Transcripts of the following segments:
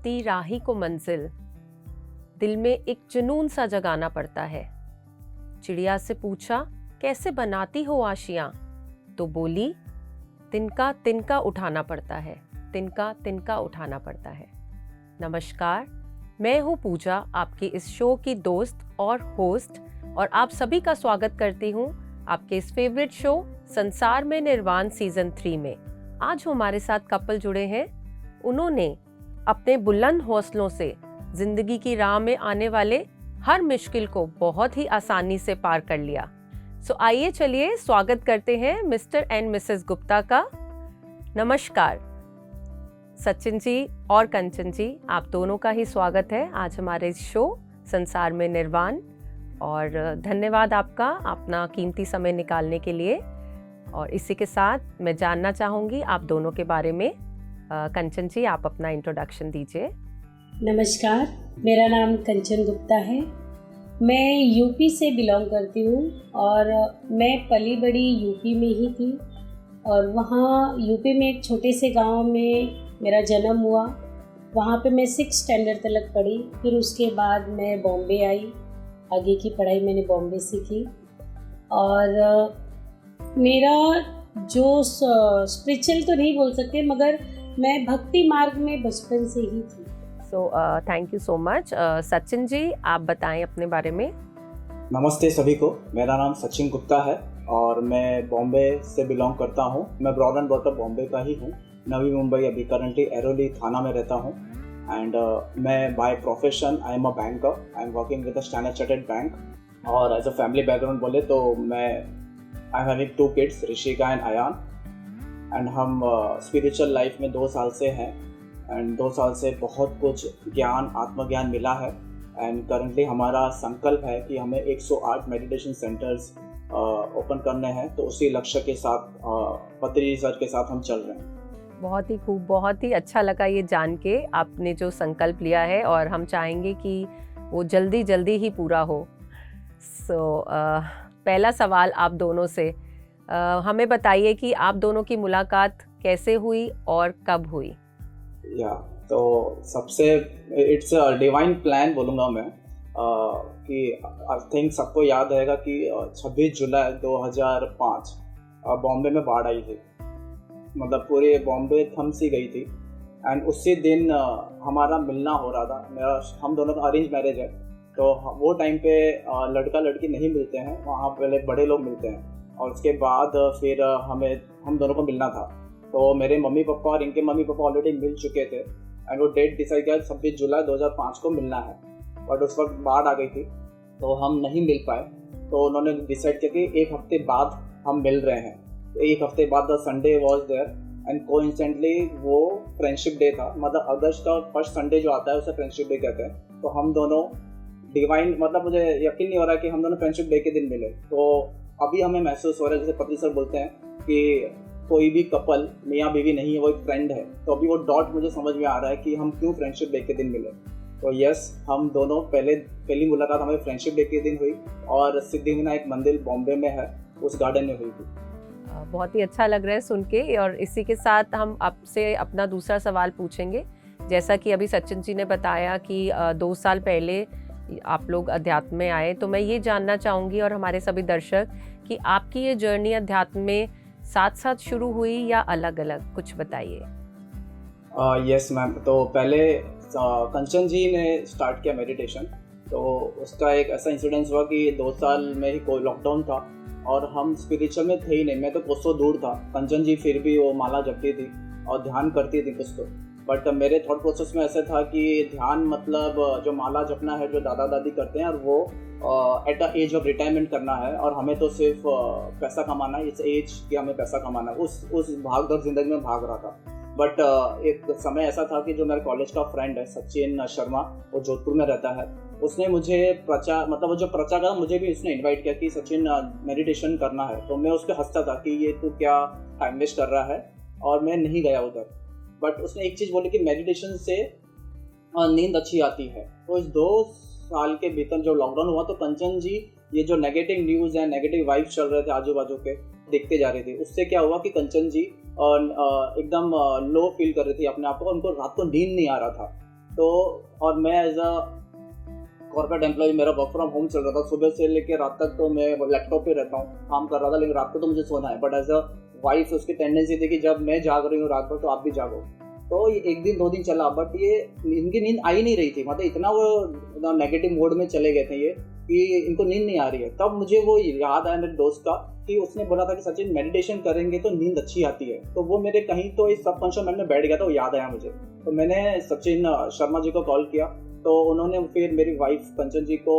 चलती राही को मंजिल, दिल में एक जुनून सा जगाना पड़ता है। चिड़िया से पूछा कैसे बनाती हो आशियां, तो बोली तिनका तिनका उठाना पड़ता है, तिनका तिनका उठाना पड़ता है। नमस्कार, मैं हूँ पूजा, आपकी इस शो की दोस्त और होस्ट, और आप सभी का स्वागत करती हूँ आपके इस फेवरेट शो संसार में निर्वाण सीजन 3 में। आज हमारे साथ कपल जुड़े हैं। उन्होंने अपने बुलंद हौसलों से जिंदगी की राह में आने वाले हर मुश्किल को बहुत ही आसानी से पार कर लिया। सो आइए चलिए स्वागत करते हैं मिस्टर एंड मिसेस गुप्ता का। नमस्कार सचिन जी और कंचन जी, आप दोनों का ही स्वागत है आज हमारे इस शो संसार में निर्वाण। और धन्यवाद आपका अपना कीमती समय निकालने के लिए। और इसी के साथ मैं जानना चाहूँगी आप दोनों के बारे में। कंचन जी, आप अपना इंट्रोडक्शन दीजिए। नमस्कार, मेरा नाम कंचन गुप्ता है। मैं यूपी से बिलोंग करती हूँ और मैं पली बड़ी यूपी में ही थी। और वहाँ यूपी में एक छोटे से गांव में मेरा जन्म हुआ। वहाँ पे मैं 6th स्टैंडर्ड तक पढ़ी। फिर उसके बाद मैं बॉम्बे आई। आगे की पढ़ाई मैंने बॉम्बे से की। और मेरा जो स्पिरिचुअल तो नहीं बोल सकते, मगर मैं भक्ति मार्ग में बचपन से ही थी। So thank you so much. Sachin ji, आप बताएं अपने बारे में। नमस्ते सभी को, मेरा नाम सचिन गुप्ता है और मैं बॉम्बे से बिलोंग करता हूँ। मैं broad and brought up Bombay का ही हूँ, नवी मुंबई। अभी करंटली एरोली थाना में रहता हूँ। एंड मैं by profession I am a banker. I am working with a Standard Chartered bank. और एज अ फैमिली बैकग्राउंड बोले तो मैं I am having 2 kids, Rishika and Ayaan. And हम स्पिरिचुअल लाइफ में 2 साल से हैं। एंड 2 साल से बहुत कुछ ज्ञान, आत्मज्ञान मिला है। एंड करंटली हमारा संकल्प है कि हमें 108 मेडिटेशन सेंटर्स ओपन करने हैं। तो उसी लक्ष्य के साथ, पत्री रिसर्च के साथ हम चल रहे हैं। बहुत ही खूब, बहुत ही अच्छा लगा ये जान के आपने जो संकल्प लिया है, और हम चाहेंगे कि वो जल्दी जल्दी ही पूरा हो। सो पहला सवाल आप दोनों से, हमें बताइए कि आप दोनों की मुलाकात कैसे हुई और कब हुई। तो सबसे इट्स अ डिवाइन प्लान बोलूँगा मैं। कि आई थिंक सबको याद रहेगा कि 26 जुलाई 2005 बॉम्बे में बाढ़ आई थी। मतलब पूरे बॉम्बे थम सी गई थी। एंड उसी दिन हमारा मिलना हो रहा था। हम दोनों का अरेंज मैरिज है, तो वो टाइम पे लड़का लड़की नहीं मिलते हैं, वहाँ पहले बड़े लोग मिलते हैं। और उसके बाद फिर हम दोनों को मिलना था। तो मेरे मम्मी पापा और इनके मम्मी पापा ऑलरेडी मिल चुके थे। एंड वो डेट डिसाइड किया 26 जुलाई 2005 को मिलना है। बट उस वक्त बाढ़ आ गई थी तो हम नहीं मिल पाए। तो उन्होंने डिसाइड किया कि 1 हफ्ते बाद हम मिल रहे हैं। 1 हफ्ते बाद the Sunday was there and coincidentally वो फ्रेंडशिप डे था। मतलब अगस्त का फर्स्ट संडे जो आता है उसे फ्रेंडशिप डे कहते हैं। तो हम दोनों डिवाइन, मतलब मुझे यकीन नहीं हो रहा कि हम दोनों फ्रेंडशिप डे के दिन मिले। तो अभी हमें महसूस हो रहा है, जैसे पति सर बोलते हैं कि कोई भी कपल मियाँ बीवी नहीं है, वो एक फ्रेंड है। तो अभी वो डॉट मुझे समझ में आ रहा है कि हम क्यों फ्रेंडशिप डे के दिन मिले। तो यस, हम दोनों पहली मुलाकात हमारी फ्रेंडशिप डे के दिन हुई और सिद्धिविनायक मंदिर बॉम्बे में है, उस गार्डन में हुई थी। बहुत ही अच्छा लग रहा है सुन के। और इसी के साथ हम आपसे अपना दूसरा सवाल पूछेंगे। जैसा कि अभी सचिन जी ने बताया कि 2 साल पहले आप लोग अध्यात्म में आए, तो मैं ये जानना चाहूँगी और हमारे सभी दर्शक कि आपकी ये जर्नी अध्यात्म में साथ साथ शुरू हुई या अलग अलग, कुछ बताइए। यस मैम, तो पहले कंचन जी ने स्टार्ट किया मेडिटेशन। तो उसका एक ऐसा इंसिडेंस हुआ कि 2 साल में ही कोई लॉकडाउन था और हम स्पिरिचुअल में थे ही नहीं। मैं तो कोसों दूर था। कंचन जी फिर भी वो माला जपती थी और ध्यान करती थी कुछ तो। बट मेरे थॉट प्रोसेस में ऐसा था कि ध्यान मतलब जो माला जपना है, जो दादा दादी करते हैं, और वो at a age of retirement करना है। और हमें तो सिर्फ पैसा कमाना है, इस एज कि हमें पैसा कमाना है। उस भाग दौड़ जिंदगी में भाग रहा था। बट एक समय ऐसा था कि जो मेरे कॉलेज का फ्रेंड है सचिन शर्मा, वो जोधपुर में रहता है, उसने मुझे वो जो प्रचार करा, मुझे भी उसने इनवाइट किया कि सचिन मेडिटेशन करना है। तो मैं उस पर हंसता था कि ये तू क्या टाइम वेस्ट कर रहा है, और मैं नहीं गया उधर। बट उसने एक चीज़ बोली कि मेडिटेशन से नींद अच्छी आती है। तो इस 2 साल के भीतर जो लॉकडाउन हुआ, तो कंचन जी ये जो नेगेटिव न्यूज़ है, नेगेटिव वाइब्स चल रहे थे आजू बाजू के, देखते जा रहे थे। उससे क्या हुआ कि कंचन जी एकदम लो फील कर रही थी अपने आप को। उनको रात को नींद नहीं आ रहा था। तो और मैं एज अ कॉर्पोरेट एम्प्लॉय, मेरा वर्क फ्रॉम होम चल रहा था, सुबह से लेकर रात तक तो मैं लैपटॉप पे रहता हूँ, काम कर रहा था, लेकिन रात को तो मुझे सोना है। बट एज अ वाइफ उसकी टेंडेंसी थी कि जब मैं जाग रही हूँ रात को तो आप भी जागो। तो ये 1 दिन 2 दिन चला, बट ये इनकी नींद आ ही नहीं रही थी, मतलब इतना वो नेगेटिव मोड में चले गए थे ये कि इनको नींद नहीं आ रही है। तब मुझे वो याद आया मेरे दोस्त का कि उसने बोला था कि सचिन मेडिटेशन करेंगे तो नींद अच्छी आती है। तो वो मेरे कहीं तो इस सबकॉन्शियस माइंड में बैठ गया था, वो याद आया मुझे। तो मैंने सचिन शर्मा जी को कॉल किया, तो उन्होंने फिर मेरी वाइफ कंचन जी को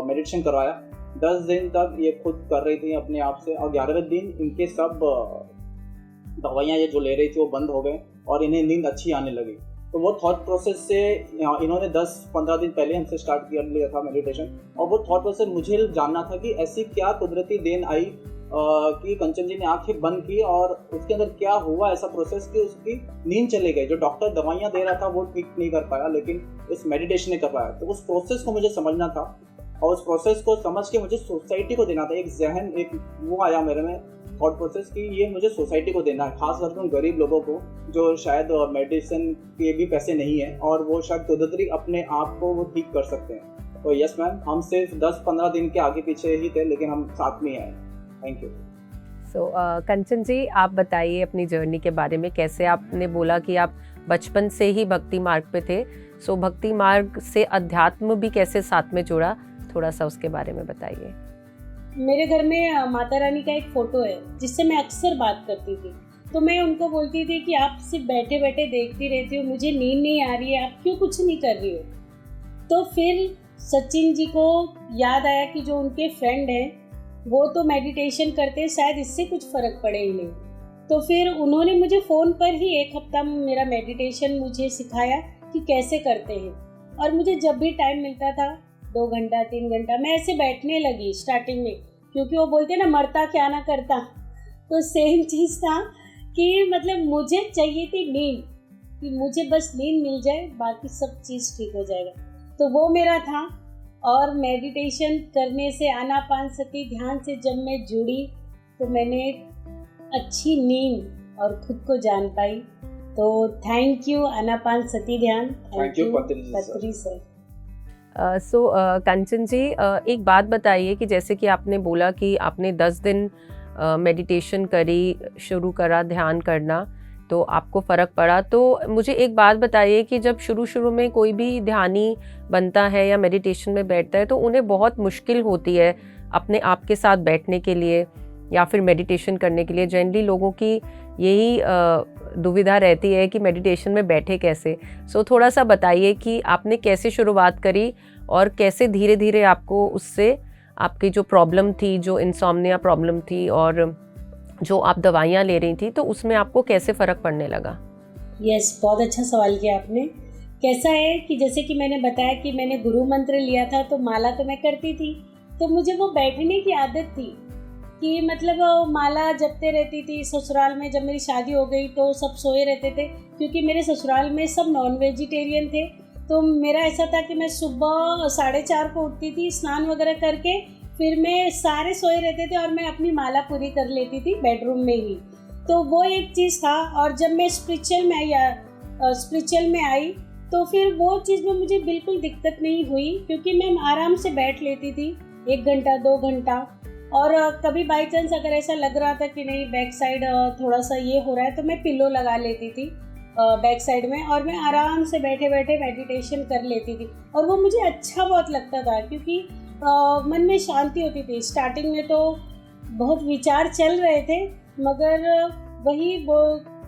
मेडिटेशन करवाया। 10 दिन तक ये खुद कर रही थी अपने आप से, और 11वें दिन इनके सब दवाइयाँ ये जो ले रही थी वो बंद हो गए और इन्हें नींद अच्छी आने लगी। तो वो थॉट प्रोसेस से इन्होंने 10-15 दिन पहले हमसे स्टार्ट कर लिया था मेडिटेशन, और वो थॉट प्रोसेस मुझे जानना था कि ऐसी क्या कुदरती देन आई कि कंचन जी ने आंखें बंद की और उसके अंदर क्या हुआ ऐसा प्रोसेस कि उसकी नींद चली गई। जो डॉक्टर दवाइयाँ दे रहा था वो ठीक नहीं कर पाया, लेकिन उस मेडिटेशन ने कर पाया। तो उस प्रोसेस को मुझे समझना था, और उस प्रोसेस को समझ के मुझे सोसाइटी को देना था। एक वो आया मेरे में थॉट प्रोसेस कि ये मुझे सोसाइटी को देना है, खास करके उन गरीब लोगों को जो शायद मेडिसिन के भी पैसे नहीं है और वो शायद कुदरती अपने आप को वो ठीक कर सकते हैं। तो यस मैम, हम सिर्फ 10-15 दिन के आगे पीछे ही थे, लेकिन हम साथ में आए। Thank you. सो कंचन जी, आप बताइए अपनी जर्नी के बारे में। कैसे आपने बोला कि आप बचपन से ही भक्ति मार्ग पे थे, सो भक्ति मार्ग से अध्यात्म भी कैसे साथ में जुड़ा, थोड़ा सा उसके बारे में बताइए। मेरे घर में माता रानी का एक फ़ोटो है जिससे मैं अक्सर बात करती थी। तो मैं उनको बोलती थी कि आप सिर्फ बैठे बैठे देखती रहती हो, मुझे नींद नहीं आ रही है, आप क्यों कुछ नहीं कर रही हो। तो फिर सचिन जी को याद आया कि जो उनके फ्रेंड हैं वो तो मेडिटेशन करते हैं, शायद इससे कुछ फ़र्क पड़े ही नहीं। तो फिर उन्होंने मुझे फ़ोन पर ही 1 हफ्ता मेरा मेडिटेशन मुझे सिखाया कि कैसे करते हैं। और मुझे जब भी टाइम मिलता था 2 घंटा 3 घंटा मैं ऐसे बैठने लगी स्टार्टिंग में, क्योंकि वो बोलते ना मरता क्या ना करता। तो सेम चीज़ था कि मतलब मुझे चाहिए थी नींद, कि मुझे बस नींद मिल जाए, बाकी सब चीज़ ठीक हो जाएगा। तो वो मेरा था। और मेडिटेशन करने से, आनापानसती ध्यान से जब मैं जुड़ी तो मैंने अच्छी नींद और खुद को जान पाई। तो थैंक यू आनापानसती ध्यान। थैंक यू पत्री सर। सो कंचन जी, एक बात बताइए कि जैसे कि आपने बोला कि आपने 10 दिन मेडिटेशन करी, शुरू करा ध्यान करना, तो आपको फ़र्क पड़ा। तो मुझे एक बात बताइए कि जब शुरू में कोई भी ध्यानी बनता है या मेडिटेशन में बैठता है तो उन्हें बहुत मुश्किल होती है अपने आप के साथ बैठने के लिए या फिर मेडिटेशन करने के लिए। जनरली लोगों की यही दुविधा रहती है कि मेडिटेशन में बैठे कैसे। सो थोड़ा सा बताइए कि आपने कैसे शुरुआत करी और कैसे धीरे धीरे आपको उससे आपकी जो प्रॉब्लम थी, जो इंसोम्निया प्रॉब्लम थी और जो आप दवाइयाँ ले रही थी, तो उसमें आपको कैसे फ़र्क पड़ने लगा। यस, बहुत अच्छा सवाल किया आपने। कैसा है कि जैसे कि मैंने बताया कि मैंने गुरु मंत्र लिया था, तो माला तो मैं करती थी, तो मुझे वो बैठने की आदत थी कि मतलब माला जपते रहती थी। ससुराल में जब मेरी शादी हो गई तो सब सोए रहते थे, क्योंकि मेरे ससुराल में सब नॉन वेजिटेरियन थे। तो मेरा ऐसा था कि मैं सुबह 4:30 को उठती थी, स्नान वगैरह करके फिर मैं सारे सोए रहते थे और मैं अपनी माला पूरी कर लेती थी बेडरूम में ही। तो वो एक चीज़ था। और जब मैं स्पिरिचुअल में आई तो फिर वो चीज़ में मुझे बिल्कुल दिक्कत नहीं हुई, क्योंकि मैं आराम से बैठ लेती थी 1 घंटा 2 घंटा। और कभी बाई चांस अगर ऐसा लग रहा था कि नहीं बैक साइड थोड़ा सा ये हो रहा है, तो मैं पिलो लगा लेती थी बैक साइड में और मैं आराम से बैठे बैठे मेडिटेशन कर लेती थी। और वो मुझे अच्छा बहुत लगता था, क्योंकि मन में शांति होती थी। स्टार्टिंग में तो बहुत विचार चल रहे थे, मगर वही वो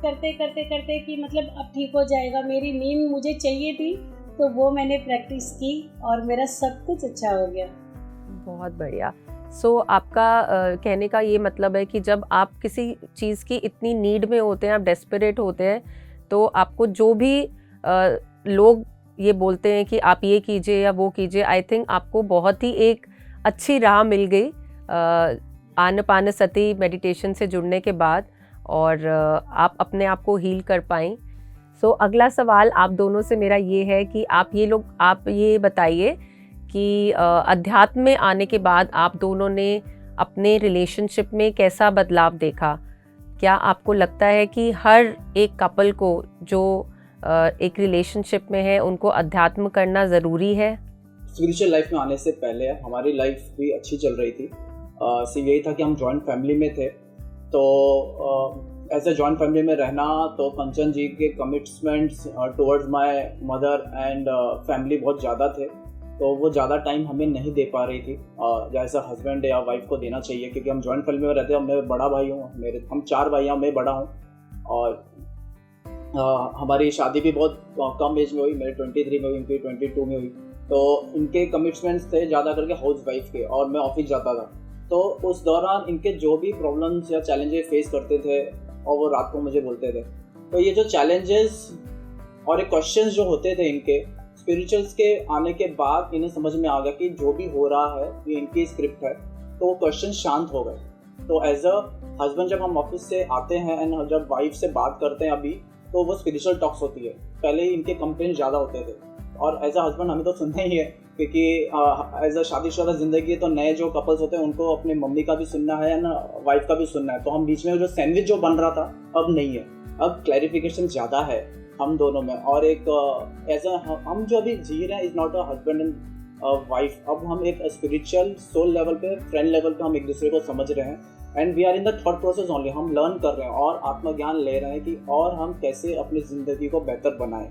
करते करते करते कि मतलब अब ठीक हो जाएगा। मेरी नींद मुझे चाहिए थी, तो वो मैंने प्रैक्टिस की और मेरा सब कुछ अच्छा हो गया। बहुत बढ़िया। सो आपका कहने का ये मतलब है कि जब आप किसी चीज़ की इतनी नीड में होते हैं, आप डेस्परेट होते हैं, तो आपको जो भी लोग ये बोलते हैं कि आप ये कीजिए या वो कीजिए, आई थिंक आपको बहुत ही एक अच्छी राह मिल गई आनापानसती मेडिटेशन से जुड़ने के बाद, और आप अपने आप को हील कर पाएँ। सो अगला सवाल आप दोनों से मेरा ये है कि आप ये बताइए कि अध्यात्म में आने के बाद आप दोनों ने अपने रिलेशनशिप में कैसा बदलाव देखा। क्या आपको लगता है कि हर एक कपल को जो एक रिलेशनशिप में है उनको अध्यात्म करना ज़रूरी है? स्पिरिचुअल लाइफ में आने से पहले हमारी लाइफ भी अच्छी चल रही थी। सिर्फ यही था कि हम जॉइंट फैमिली में थे, तो एज ए जॉइंट फैमिली में रहना, तो कंचन जी के commitments towards my mother and family बहुत ज़्यादा थे, तो वो ज़्यादा टाइम हमें नहीं दे पा रही थी जैसा हस्बैंड या वाइफ को देना चाहिए, क्योंकि हम जॉइंट फैमिली में रहते हैं। मैं बड़ा भाई हूँ, हम 4 भाई हैं, मैं बड़ा हूँ, और हमारी शादी भी बहुत कम एज में हुई। मेरे 23 में हुई, इनकी 22 में हुई। तो इनके कमिटमेंट्स थे ज़्यादा करके हाउस वाइफ के, और मैं ऑफिस जाता था। तो उस दौरान इनके जो भी प्रॉब्लम्स या चैलेंजेस फेस करते थे, और वो रात को मुझे बोलते थे। तो ये जो चैलेंजेस और ये क्वेश्चंस जो होते थे इनके, स्पिरिचुअल्स के आने के बाद इन्हें समझ में आ गया कि जो भी हो रहा है ये इनकी स्क्रिप्ट है, तो वो क्वेश्चन शांत हो गए। तो एज अ हस्बैंड जब हम ऑफिस से आते हैं एंड जब वाइफ से बात करते हैं अभी, तो वो स्पिरिचुअल टॉक्स होती है। पहले ही इनके कंप्लेंट ज़्यादा होते थे, और एज अ हस्बैंड हमें तो सुनना ही है, क्योंकि एज अ शादीशुदा ज़िंदगी है, तो नए जो कपल्स होते हैं उनको अपनी मम्मी का भी सुनना है ना, वाइफ का भी सुनना है। तो हम बीच में जो सैंडविच जो बन रहा था अब नहीं है, अब क्लैरिफिकेशन ज़्यादा है हम दोनों में। और एक एज अ हम जो अभी जी रहे हैं is not a husband and wife, अब हम एक स्पिरिचुअल सोल लेवल पे, फ्रेंड लेवल पे हम एक दूसरे को समझ रहे हैं, and we are in the thought process only. हम लर्न कर रहे हैं और आत्मज्ञान ले रहे हैं कि और हम कैसे अपनी ज़िंदगी को बेहतर बनाएं।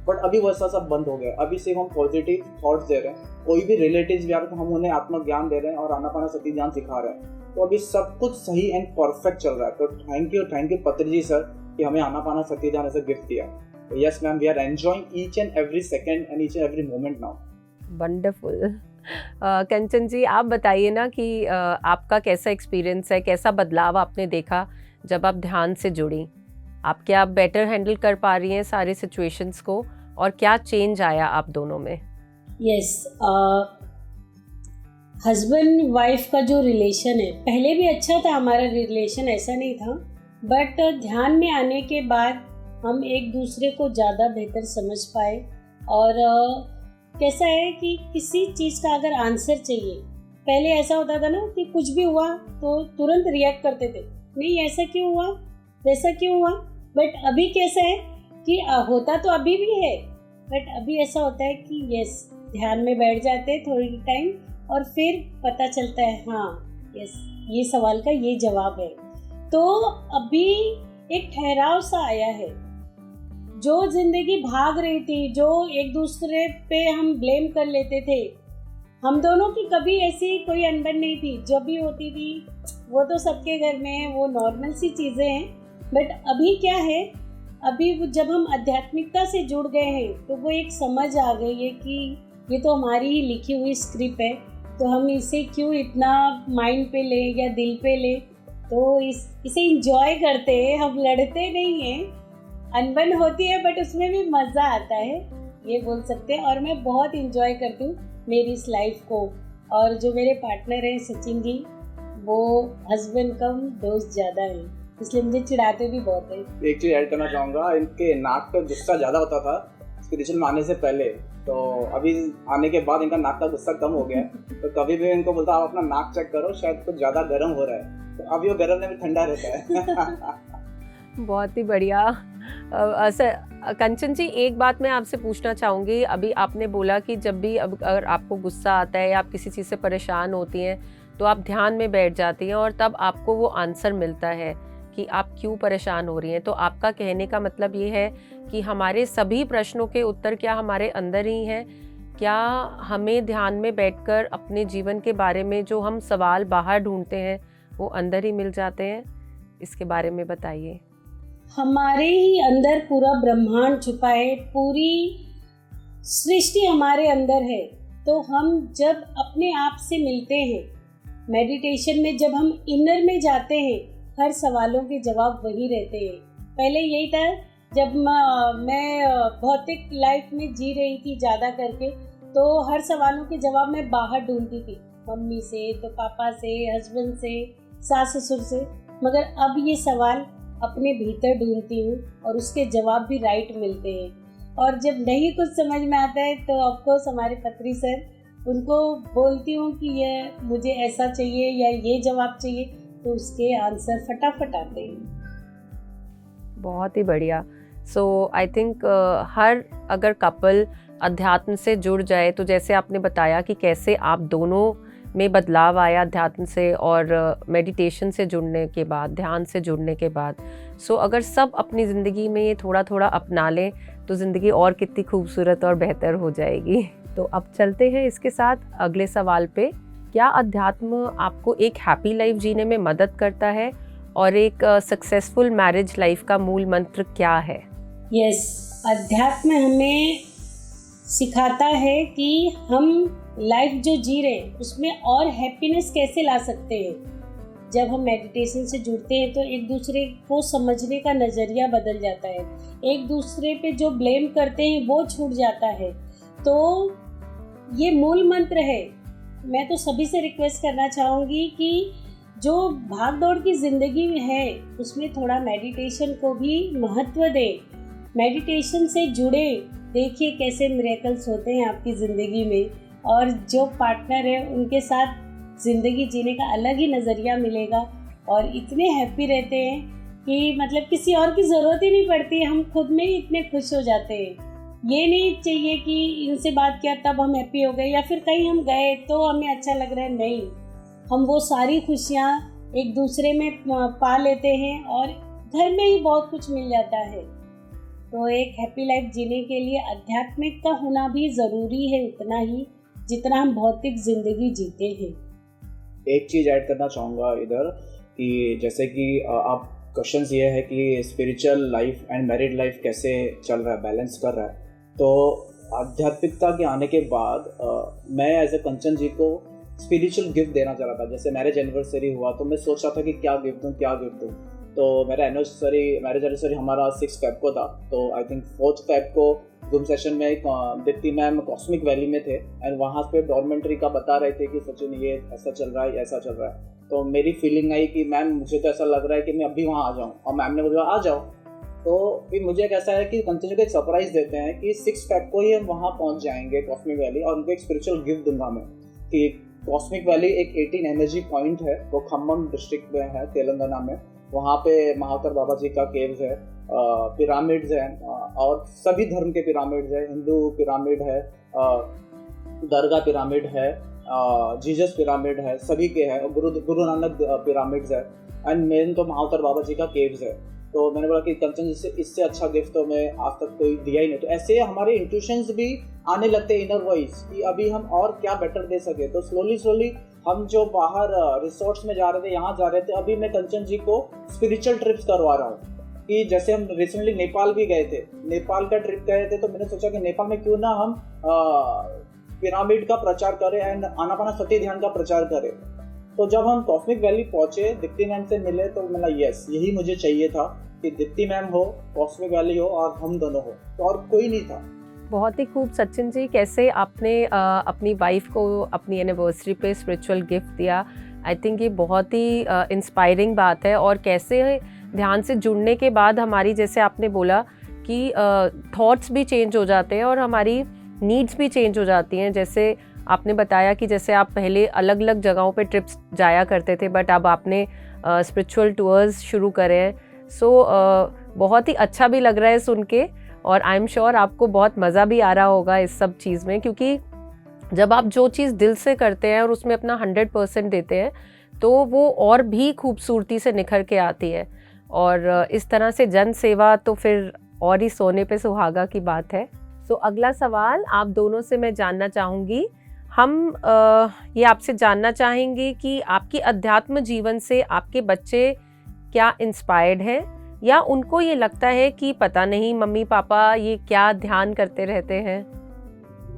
बट अभी वैसा सब बंद हो गया, अभी सिर्फ हम पॉजिटिव थॉट्स दे रहे हैं। कोई भी रिलेटिव्स भी आ रहे हैं तो हम उन्हें आत्मज्ञान दे रहे हैं और आनापानसति ज्ञान सिखा रहे हैं। तो अभी सब कुछ सही एंड परफेक्ट चल रहा है। तो थैंक यू पत्री जी सर कि हमें आनापानसति ध्यान ऐसा गिफ्ट किया। तो yes ma'am, we are enjoying each and every second and each and every moment now. Wonderful. Kanchan ji, आप बताइए ना कि आपका कैसा एक्सपीरियंस है, कैसा बदलाव आपने देखा जब आप ध्यान से जुड़ी? आप क्या बेटर हैंडल कर पा रही हैं सारे सिचुएशंस को, और क्या चेंज आया आप दोनों में? यस, हस्बैंड वाइफ का जो रिलेशन है, पहले भी अच्छा था हमारा रिलेशन, ऐसा नहीं था, बट ध्यान में आने के बाद हम एक दूसरे को ज़्यादा बेहतर समझ पाए। और कैसा है कि किसी चीज़ का अगर आंसर चाहिए, पहले ऐसा होता था ना कि कुछ भी हुआ तो तुरंत रिएक्ट करते थे, नहीं ऐसा क्यों हुआ, वैसा क्यों हुआ। बट अभी कैसा है कि होता तो अभी भी है, बट अभी ऐसा होता है कि यस, ध्यान में बैठ जाते हैं थोड़ी टाइम, और फिर पता चलता है हाँ यस, ये सवाल का ये जवाब है। तो अभी एक ठहराव सा आया है। जो जिंदगी भाग रही थी, जो एक दूसरे पे हम ब्लेम कर लेते थे, हम दोनों की कभी ऐसी कोई अनबन नहीं थी। जब भी होती थी वो तो सबके घर में है, वो नॉर्मल सी चीज़ें हैं। बट अभी क्या है, अभी जब हम आध्यात्मिकता से जुड़ गए हैं तो वो एक समझ आ गई है कि ये तो हमारी ही लिखी हुई स्क्रिप्ट है, तो हम इसे क्यों इतना माइंड पे ले या दिल पे ले। तो इसे इंजॉय करते हैं, हम लड़ते नहीं हैं। अनबन होती है बट उसमें भी मज़ा आता है, ये बोल सकते हैं। और मैं बहुत इंजॉय करती हूँ मेरी इस लाइफ को। और जो मेरे पार्टनर हैं सचिन जी, वो हस्बैंड कम दोस्त ज़्यादा हैं, इसलिए मुझे चिढ़ाते भी बहुत है। एक चीज़ ऐड करना चाहूँगा, इनके नाक का गुस्सा ज़्यादा होता था स्पिरिचुअल में आने से पहले, तो अभी आने के बाद इनका नाक का गुस्सा कम हो गया है। तो कभी भी इनको बोलता आप अपना नाक चेक करो, शायद कुछ ज़्यादा गर्म हो रहा है, तो अभी वो गर्म नहीं, ठंडा रहता है। बहुत ही बढ़िया। सर कंचन जी, एक बात मैं आपसे पूछना चाहूँगी। अभी आपने बोला कि जब भी अगर आपको गुस्सा आता है या आप किसी चीज़ से परेशान होती हैं तो आप ध्यान में बैठ जाती हैं और तब आपको वो आंसर मिलता है कि आप क्यों परेशान हो रही हैं। तो आपका कहने का मतलब ये है कि हमारे सभी प्रश्नों के उत्तर क्या हमारे अंदर ही हैं? क्या हमें ध्यान में बैठकर अपने जीवन के बारे में जो हम सवाल बाहर ढूंढते हैं वो अंदर ही मिल जाते हैं? इसके बारे में बताइए। हमारे ही अंदर पूरा ब्रह्मांड छुपा है, पूरी सृष्टि हमारे अंदर है। तो हम जब अपने आप से मिलते हैं मेडिटेशन में, जब हम इनर में जाते हैं, हर सवालों के जवाब वही रहते हैं। पहले यही था, जब मैं भौतिक लाइफ में जी रही थी ज़्यादा करके, तो हर सवालों के जवाब मैं बाहर ढूंढती थी, मम्मी से, तो पापा से, हस्बैंड से, सास ससुर से। मगर अब ये सवाल अपने भीतर ढूंढती हूँ और उसके जवाब भी राइट मिलते हैं। और जब नहीं कुछ समझ में आता है तो ऑफकोर्स हमारे पत्री सर, उनको बोलती हूँ कि ये मुझे ऐसा चाहिए या ये जवाब चाहिए, तो उसके आंसर फटाफट आते हैं। बहुत ही बढ़िया। सो आई थिंक हर अगर कपल अध्यात्म से जुड़ जाए, तो जैसे आपने बताया कि कैसे आप दोनों में बदलाव आया अध्यात्म से और मेडिटेशन से जुड़ने के बाद, ध्यान से जुड़ने के बाद। सो अगर सब अपनी ज़िंदगी में ये थोड़ा थोड़ा अपना लें तो ज़िंदगी और कितनी खूबसूरत और बेहतर हो जाएगी। तो अब चलते हैं इसके साथ अगले सवाल पे। क्या अध्यात्म आपको एक हैप्पी लाइफ जीने में मदद करता है, और एक सक्सेसफुल मैरिज लाइफ का मूल मंत्र क्या है? यस, अध्यात्म हमें सिखाता है कि हम लाइफ जो जी रहे हैं उसमें और हैप्पीनेस कैसे ला सकते हैं। जब हम मेडिटेशन से जुड़ते हैं तो एक दूसरे को समझने का नज़रिया बदल जाता है, एक दूसरे पे जो ब्लेम करते हैं वो छूट जाता है। तो ये मूल मंत्र है। मैं तो सभी से रिक्वेस्ट करना चाहूँगी कि जो भाग दौड़ की ज़िंदगी है उसमें थोड़ा मेडिटेशन को भी महत्व दें, मेडिटेशन से जुड़े, देखिए कैसे मिरेकल्स होते हैं आपकी ज़िंदगी में, और जो पार्टनर है उनके साथ ज़िंदगी जीने का अलग ही नज़रिया मिलेगा और इतने हैप्पी रहते हैं कि मतलब किसी और की ज़रूरत ही नहीं पड़ती, हम खुद में ही इतने खुश हो जाते हैं। ये नहीं चाहिए कि इनसे बात किया तब हम हैप्पी हो गए, या फिर कहीं हम गए तो हमें अच्छा लग रहा है, नहीं, हम वो सारी खुशियाँ एक दूसरे में पा लेते हैं और घर में ही बहुत कुछ मिल जाता है। तो एक हैप्पी लाइफ जीने के लिए आध्यात्मिक का होना भी ज़रूरी है, उतना ही जितना हम भौतिक ज़िंदगी जीते हैं। एक चीज़ ऐड करना चाहूँगा इधर कि जैसे कि आप क्वेश्चंस ये है कि spiritual life and married life कैसे चल रहा है, बैलेंस कर रहा है। तो आध्यात्मिकता के आने के बाद मैं एज ए कंचन जी को स्पिरिचुअल गिफ्ट देना चाह रहा था। जैसे मैरिज एनिवर्सरी हुआ तो मैं सोच रहा था कि क्या गिफ्ट दूँ। तो मेरा मैरिज एनिवर्सरी हमारा 6 फेब को था। तो आई थिंक 4 फेब को जूम सेशन में एक दीप्ति मैम कॉस्मिक वैली में थे एंड वहाँ पे डॉर्मेंट्री का बता रहे थे कि सचिन ये ऐसा चल रहा है, ऐसा चल रहा है। तो मेरी फीलिंग आई कि मैम मुझे तो ऐसा लग रहा है कि मैं अभी वहाँ आ जाऊँ, और मैम ने बोला आ जाओ। तो फिर मुझे एक ऐसा है कि कंचन को एक सरप्राइज देते हैं कि 6 फेब को ही हम वहाँ पहुँच जाएंगे कॉस्मिक वैली, और उनको एक स्पिरिचुअल गिफ्ट दूंगा मैं कि कॉस्मिक वैली एक 18 एनर्जी पॉइंट है, वो खम्मम डिस्ट्रिक्ट में है तेलंगाना में। वहाँ पे महावर बाबा जी का केव्स है, पिरामिड्स हैं, और सभी धर्म के पिरामिड्स हैं, हिंदू पिरामिड है, दरगाह पिरामिड है, जीसस पिरामिड है, सभी के हैं, गुरु नानक पिरामिड्स है, एंड मेन तो महावर बाबा जी का केव्स है। तो मैंने बोला कि कंचन इससे अच्छा गिफ्ट तो मैं आज तक कोई दिया ही नहीं। तो ऐसे हमारे इंट्यूशंस भी आने लगते हैं, इनर वॉइस, कि अभी हम और क्या बेटर दे सके। तो स्लोली हम जो बाहर रिसोर्ट्स में जा रहे थे, यहाँ जा रहे थे, अभी मैं कंचन जी को स्पिरिचुअल ट्रिप्स करवा रहा हूँ। कि जैसे हम रिसेंटली नेपाल भी गए थे, नेपाल का ट्रिप गए थे, तो मैंने सोचा कि नेपाल में क्यों ना हम पिरामिड का प्रचार करें एंड आनापाना सती ध्यान का प्रचार करें। तो जब हम कॉस्मिक वैली पहुंचे, दीप्ति मैम से मिले, तो मैंने यस, यही मुझे चाहिए था कि दीप्ति मैम हो, कॉस्मिक वैली हो और हम दोनों हो, तो और कोई नहीं था। बहुत ही खूब सचिन जी, कैसे आपने अपनी वाइफ को अपनी एनिवर्सरी पे स्पिरिचुअल गिफ्ट दिया। आई थिंक ये बहुत ही इंस्पायरिंग बात है, और कैसे ध्यान से जुड़ने के बाद हमारी, जैसे आपने बोला कि थॉट्स भी चेंज हो जाते हैं और हमारी नीड्स भी चेंज हो जाती हैं। जैसे आपने बताया कि जैसे आप पहले अलग अलग जगहों पे ट्रिप्स जाया करते थे, बट अब आपने स्पिरिचुअल टूर्स शुरू करे हैं। सो बहुत ही अच्छा भी लग रहा है सुन के, और आई एम श्योर आपको बहुत मज़ा भी आ रहा होगा इस सब चीज़ में, क्योंकि जब आप जो चीज़ दिल से करते हैं और उसमें अपना 100% देते हैं तो वो और भी खूबसूरती से निखर के आती है। और इस तरह से जन सेवा तो फिर और ही सोने पे सुहागा की बात है। सो अगला सवाल आप दोनों से मैं जानना चाहूँगी, हम ये आपसे जानना चाहेंगे कि आपकी अध्यात्म जीवन से आपके बच्चे क्या इंस्पायर्ड हैं, या उनको ये लगता है कि पता नहीं मम्मी पापा ये क्या ध्यान करते रहते हैं?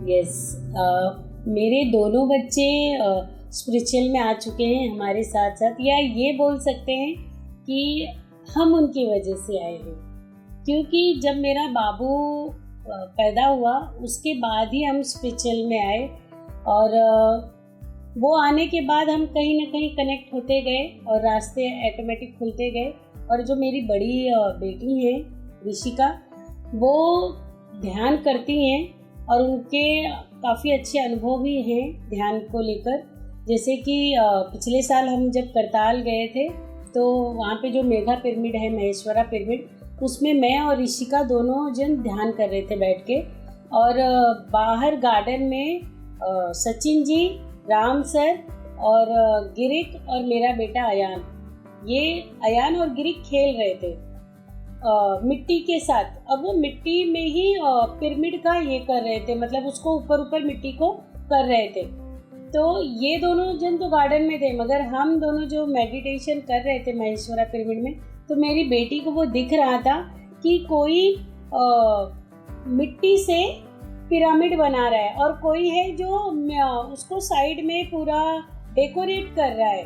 यस, मेरे दोनों बच्चे स्पिरिचुअल में आ चुके हैं हमारे साथ साथ, या ये बोल सकते हैं कि हम उनकी वजह से आए हैं। क्योंकि जब मेरा बाबू पैदा हुआ उसके बाद ही हम स्पिरिचुअल में आए, और वो आने के बाद हम कहीं ना कहीं कनेक्ट होते गए और रास्ते ऑटोमेटिक खुलते गए। और जो मेरी बड़ी बेटी है ऋषिका, वो ध्यान करती हैं और उनके काफ़ी अच्छे अनुभव भी हैं ध्यान को लेकर। जैसे कि पिछले साल हम जब करताल गए थे तो वहाँ पे जो मेघा पिरामिड है, महेश्वरा पिरामिड, उसमें मैं और ऋषिका दोनों जन ध्यान कर रहे थे बैठ के। और बाहर गार्डन में सचिन जी, राम सर और गिरिक और मेरा बेटा अयान, ये अयान और गिरिक खेल रहे थे मिट्टी के साथ। अब वो मिट्टी में ही पिरामिड का ये कर रहे थे, मतलब उसको ऊपर ऊपर मिट्टी को कर रहे थे। तो ये दोनों जन तो गार्डन में थे, मगर हम दोनों जो मेडिटेशन कर रहे थे महेश्वरा पिरामिड में, तो मेरी बेटी को वो दिख रहा था कि कोई मिट्टी से पिरामिड बना रहा है और कोई है जो उसको साइड में पूरा डेकोरेट कर रहा है।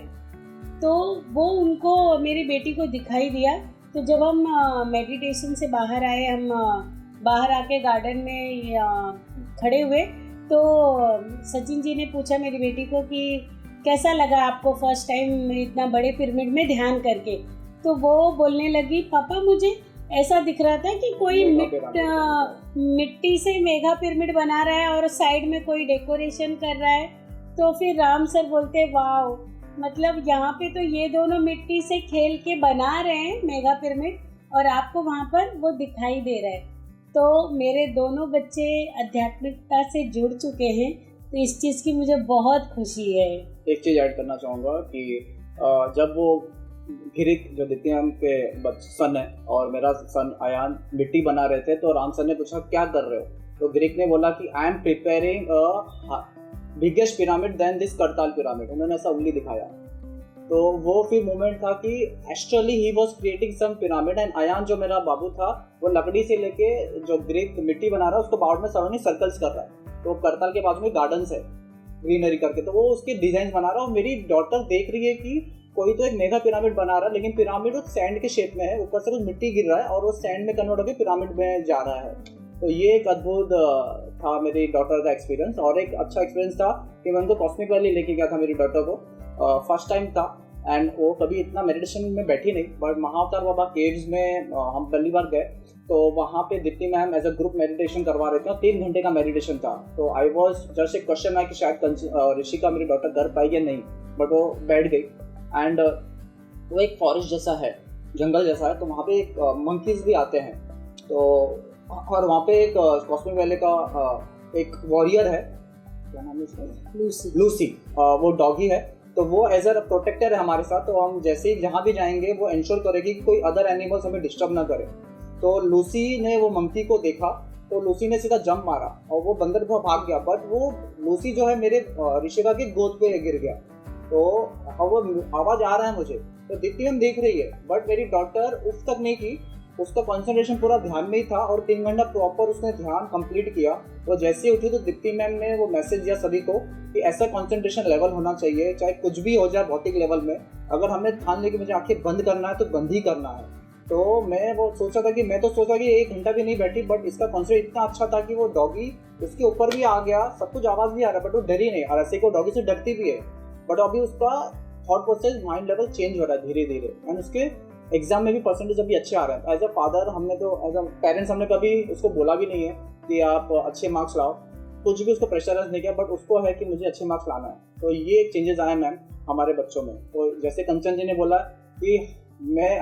तो वो उनको, मेरी बेटी को दिखाई दिया। तो जब हम मेडिटेशन से बाहर आए, हम बाहर आके गार्डन में खड़े हुए, तो सचिन जी ने पूछा मेरी बेटी को कि कैसा लगा आपको फर्स्ट टाइम इतना बड़े पिरामिड में ध्यान करके। तो वो बोलने लगी, पापा मुझे ऐसा दिख रहा था कि कोई मिट्टी से मेगा पिरामिड बना रहा है और साइड में कोई डेकोरेशन कर रहा है। तो फिर राम सर बोलते, वाह, मतलब यहाँ पे तो ये दोनों मिट्टी से खेल के बना रहे हैं मेगा पिरामिड और आपको वहाँ पर वो दिखाई दे रहा है। तो मेरे दोनों बच्चे आध्यात्मिकता से जुड़ चुके हैं, तो इस चीज़ की मुझे बहुत खुशी है। एक चीज़ ऐड करना चाहूँगा कि जब वो गिरिक जो दित्यम के सन है और मेरा सन अयान मिट्टी बना रहे थे, तो राम सर ने पूछा क्या कर रहे हो, तो गिरिक ने बोला कि I am preparing biggest pyramid than this करताल पिरामिड। उन्होंने ऐसा उंगली दिखाया। तो वो फिर मोमेंट था कि actually he was creating some pyramid and Ayaan जो मेरा बाबू था वो लकड़ी से लेके जो ग्रिक मिट्टी बना रहा है उसको बाउंड में सराउंडिंग सर्कल्स कर रहा है। तो करताल के बाजू में गार्डन्स है ग्रीनरी करके, तो वो उसके डिजाइन बना रहा है। और मेरी डॉटर देख रही है कि कोई तो एक मेगा पिरामिड बना रहा है, लेकिन पिरामिड उस सैंड के शेप में है, ऊपर से कुछ मिट्टी गिर रहा है और वो सैंड में कन्वर्ट होकर पिरामिड में जा रहा है। तो ये एक अद्भुत था मेरी डॉटर का एक्सपीरियंस। और एक अच्छा एक्सपीरियंस था कि मैं उनको कॉस्मिक वैली लेके गया था मेरी डॉटर को, फर्स्ट टाइम था। एंड वो कभी इतना मेडिटेशन में बैठी नहीं, बट महाअवतार बाबा केव्स में हम पहली बार गए। तो वहाँ पे Deepti ma'am as a group meditation करवा रहे थे, 3 घंटे का मेडिटेशन था। तो आई वॉज जस्ट एक क्वेश्चन है कि शायद ऋषिका मेरी डॉटर कर पाई या नहीं, बट वो बैठ गई। एंड वो एक फॉरेस्ट जैसा है, जंगल जैसा है, तो वहाँ पे एक मंकीज भी आते हैं। तो और वहाँ पे एक कॉस्मिक वैली का एक वॉरियर है, क्या नाम है उसका, लूसी, वो डॉगी है। तो वो एज अ प्रोटेक्टर है हमारे साथ। तो हम जैसे ही जहाँ भी जाएंगे वो इंश्योर करेगी कि कोई अदर एनिमल्स हमें डिस्टर्ब ना करे। तो लूसी ने वो मंकी को देखा, तो लूसी ने सीधा जंप मारा और वो बंदर को भाग गया, बट वो लूसी जो है मेरे ऋषिका की गोद पे गिर गया। तो वो आवाज आ रहा है मुझे, तो दीप्ति मैम देख रही है, बट मेरी डॉटर उफ तक नहीं की, उसका कंसंट्रेशन पूरा ध्यान में ही था और 3 घंटा प्रॉपर उसने ध्यान कंप्लीट किया। वो जैसे ही उठी तो दीप्ति मैम ने वो मैसेज दिया सभी को कि ऐसा कंसंट्रेशन लेवल होना चाहिए, चाहे कुछ भी हो जाए भौतिक लेवल में, अगर हमने ठान लिया कि मुझे आंखें बंद करना है तो बंद ही करना है। तो मैं वो सोचा था कि मैं तो सोचा कि 1 घंटा भी नहीं बैठी, बट इसका कॉन्सेप्ट इतना अच्छा था कि वो डॉगी उसके ऊपर भी आ गया, सब कुछ आवाज़ भी आ रहा है, बट वो डरी नहीं। और ऐसे को डॉगी से डरती भी है, बट अभी उसका thought process, mind level change हो रहा है धीरे धीरे। एंड उसके एग्जाम में भी परसेंटेज अभी अच्छे आ रहे हैं। एज अ फादर हमने तो, एज अ पेरेंट्स हमने कभी उसको बोला भी नहीं है कि आप अच्छे मार्क्स लाओ, कुछ भी उसको प्रेशराइज नहीं किया, बट उसको है कि मुझे अच्छे मार्क्स लाना है। तो ये एक चेंजेस आए मैम हमारे बच्चों में। तो जैसे कंचन जी ने बोला कि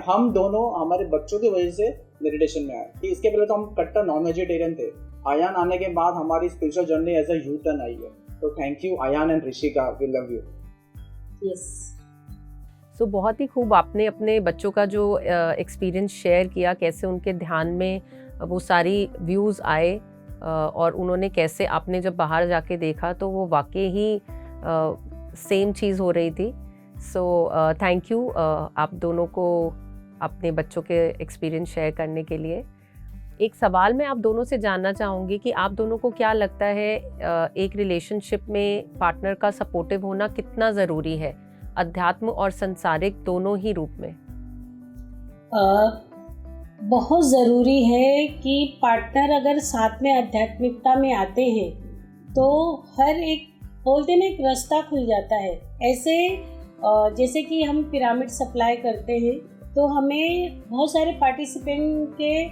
हम दोनों हमारे बच्चों की वजह से मेडिटेशन में आए, कि इसके पहले तो हम कट्टर नॉन वेजिटेरियन थे। आयान आने के बाद हमारी spiritual journey as a U turn आई है। तो thank you Aayan and Rishika, we love you. Yes. So बहुत ही खूब आपने अपने बच्चों का जो एक्सपीरियंस शेयर किया, कैसे उनके ध्यान में वो सारी व्यूज़ आए और उन्होंने कैसे, आपने जब बाहर जाके देखा तो वो वाकई ही सेम चीज़ हो रही थी। सो थैंक यू आप दोनों को अपने बच्चों के एक्सपीरियंस शेयर करने के लिए। एक सवाल मैं आप दोनों से जानना चाहूँगी कि आप दोनों को क्या लगता है एक रिलेशनशिप में पार्टनर का सपोर्टिव होना कितना ज़रूरी है, अध्यात्म और संसारिक दोनों ही रूप में? बहुत ज़रूरी है कि पार्टनर अगर साथ में आध्यात्मिकता में आते हैं तो हर एक, बोलते ना, एक रास्ता खुल जाता है। ऐसे जैसे कि हम पिरामिड सप्लाई करते हैं तो हमें बहुत सारे पार्टिसिपेंट के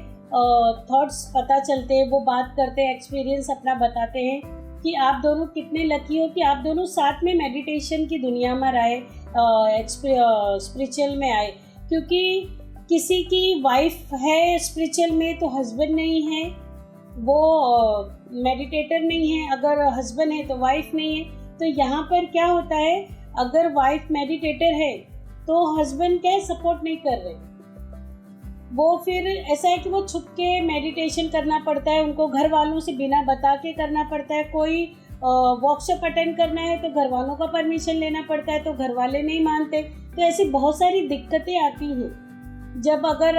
थॉट्स पता चलते हैं, वो बात करते हैं, एक्सपीरियंस अपना बताते हैं कि आप दोनों कितने लकी हो कि आप दोनों साथ में मेडिटेशन की दुनिया में आए, स्पिरिचुअल में आए। क्योंकि किसी की वाइफ है स्पिरिचुअल में तो हस्बैंड नहीं है, वो मेडिटेटर नहीं है, अगर हस्बैंड है तो वाइफ नहीं है। तो यहाँ पर क्या होता है, अगर वाइफ मेडिटेटर है तो हस्बैंड क्या सपोर्ट नहीं कर रहे, वो फिर ऐसा है कि वो छुप के मेडिटेशन करना पड़ता है, उनको घर वालों से बिना बता के करना पड़ता है। कोई वर्कशॉप अटेंड करना है तो घर वालों का परमिशन लेना पड़ता है, तो घर वाले नहीं मानते। तो ऐसी बहुत सारी दिक्कतें आती हैं जब अगर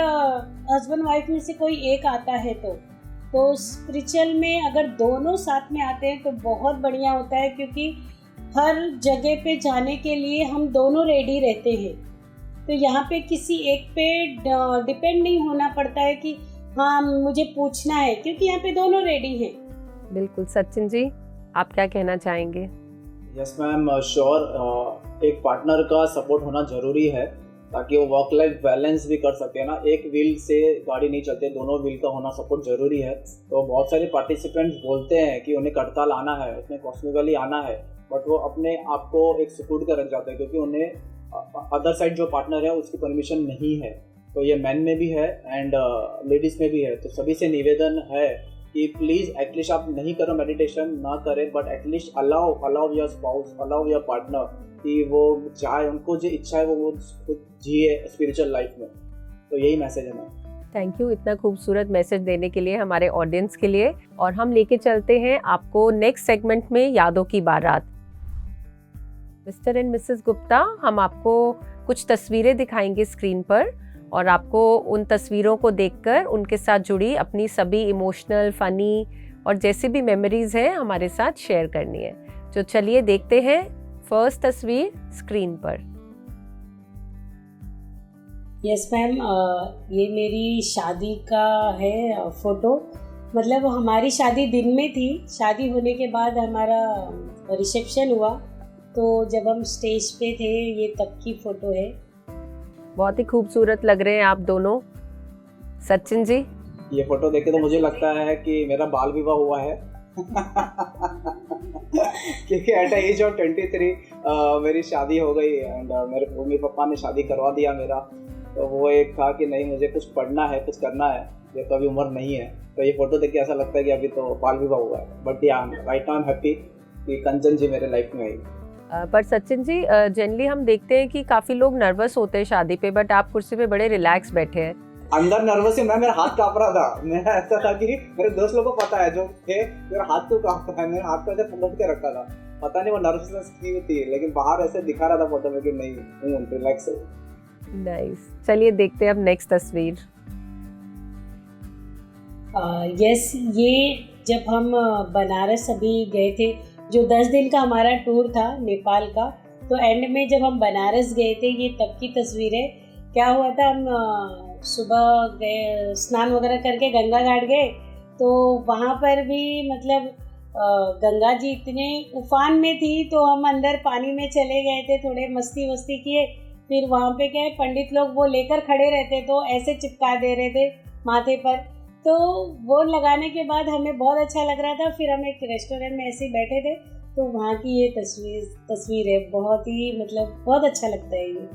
हस्बैंड वाइफ में से कोई एक आता है तो स्पिरिचुअल में अगर दोनों साथ में आते हैं तो बहुत बढ़िया होता है, क्योंकि हर जगह पे जाने के लिए हम दोनों रेडी रहते हैं। तो यहाँ पे किसी एक पे डिपेंड नहीं होना पड़ता है कि हाँ मुझे पूछना है, क्योंकि यहाँ पे दोनों रेडी हैं। बिल्कुल। सचिन जी, आप क्या कहना चाहेंगे? Yes ma'am, sure. एक पार्टनर का सपोर्ट होना ज़रूरी है ताकि वो वर्क लाइफ बैलेंस भी कर सके ना। एक व्हील से गाड़ी नहीं चलती, दोनों व्हील का होना सपोर्ट ज़रूरी है। तो बहुत सारे पार्टिसिपेंट्स बोलते हैं कि उन्हें कड़ताल आना है, उसमें कॉस्मिकली आना है, बट वो अपने आप को एक सिक्योर कर रख जाते हैं क्योंकि उन्हें अदर साइड जो पार्टनर है उसकी परमिशन नहीं है। तो ये मैन में भी है एंड लेडीज़ में भी है। तो सभी से निवेदन है कि प्लीज़ एटलीस्ट आप नहीं करो मेडिटेशन, ना करें, but at least allow your spouse, allow your partner कि वो जाए, उनको जो इच्छा है वो खुद जिए स्पिरिचुअल लाइफ में। तो यही मैसेज है मैम। थैंक यू इतना खूबसूरत मैसेज देने के लिए हमारे ऑडियंस के लिए। और हम लेके चलते हैं आपको नेक्स्ट सेगमेंट में, यादों की बारात। मिस्टर एंड मिसेस गुप्ता, हम आपको कुछ तस्वीरें दिखाएंगे स्क्रीन पर और आपको उन तस्वीरों को देखकर उनके साथ जुड़ी अपनी सभी इमोशनल, फनी और जैसी भी मेमोरीज हैं हमारे साथ शेयर करनी है। तो चलिए देखते हैं फर्स्ट तस्वीर स्क्रीन पर। यस मैम, ये मेरी शादी का है फोटो। मतलब हमारी शादी दिन में थी, शादी होने के बाद हमारा रिसेप्शन हुआ, तो जब हम स्टेज पे थे ये तब की फ़ोटो है। बहुत ही खूबसूरत लग रहे हैं आप दोनों। सचिन जी, ये फोटो देख के तो मुझे लगता है कि मेरा बाल विवाह हुआ है क्योंकि एट एज ऑफ 23 मेरी शादी हो गई एंड मेरे मम्मी पापा ने शादी करवा दिया मेरा। तो वो एक था कि नहीं मुझे कुछ पढ़ना है, कुछ करना है, ये तो अभी उम्र नहीं है। तो ये फोटो देख के ऐसा लगता है कि अभी तो बाल विवाह हुआ है। बट या right now I am happy कि कंचन जी मेरे लाइफ में आई। पर सचिन जी, जनरली हम देखते हैं कि काफ़ी लोग नर्वस होते हैं शादी पे, बट आप कुर्सी पे बड़े रिलैक्स बैठे हैं। अंदर नर्वस है मैं, मेरा हाथ कांप रहा था। मेरा ऐसा था कि मेरे दोस्त लोगों को पता है जो थे, मेरा हाथ क्यों कांप रहा है, मेरे हाथ को ऐसे पकड़ के रखा था, पता नहीं वो नर्वसनेस क्यों थी, लेकिन बाहर ऐसे दिखा रहा था फोटो में कि नहीं हूँ रिलैक्स है। नाइस। चलिए देखते हैं अब नेक्स्ट तस्वीर। यस, ये जब हम बनारस अभी गए थे, जो 10 दिन का हमारा टूर था नेपाल का, तो एंड में जब हम बनारस गए थे, ये तब की तस्वीर है। क्या हुआ था, हम सुबह गए, स्नान वगैरह करके गंगा घाट गए, तो वहाँ पर भी मतलब गंगा जी इतने उफान में थी, तो हम अंदर पानी में चले गए थे, थोड़े मस्ती वस्ती किए। फिर वहाँ पे क्या है, पंडित लोग वो लेकर खड़े रहते, तो ऐसे चिपका दे रहे थे माथे पर, तो वो लगाने के बाद हमें बहुत अच्छा लग रहा था। फिर हम एक रेस्टोरेंट में ऐसे ही बैठे थे, तो वहाँ की ये तस्वीर है, बहुत ही मतलब बहुत अच्छा लगता है ये।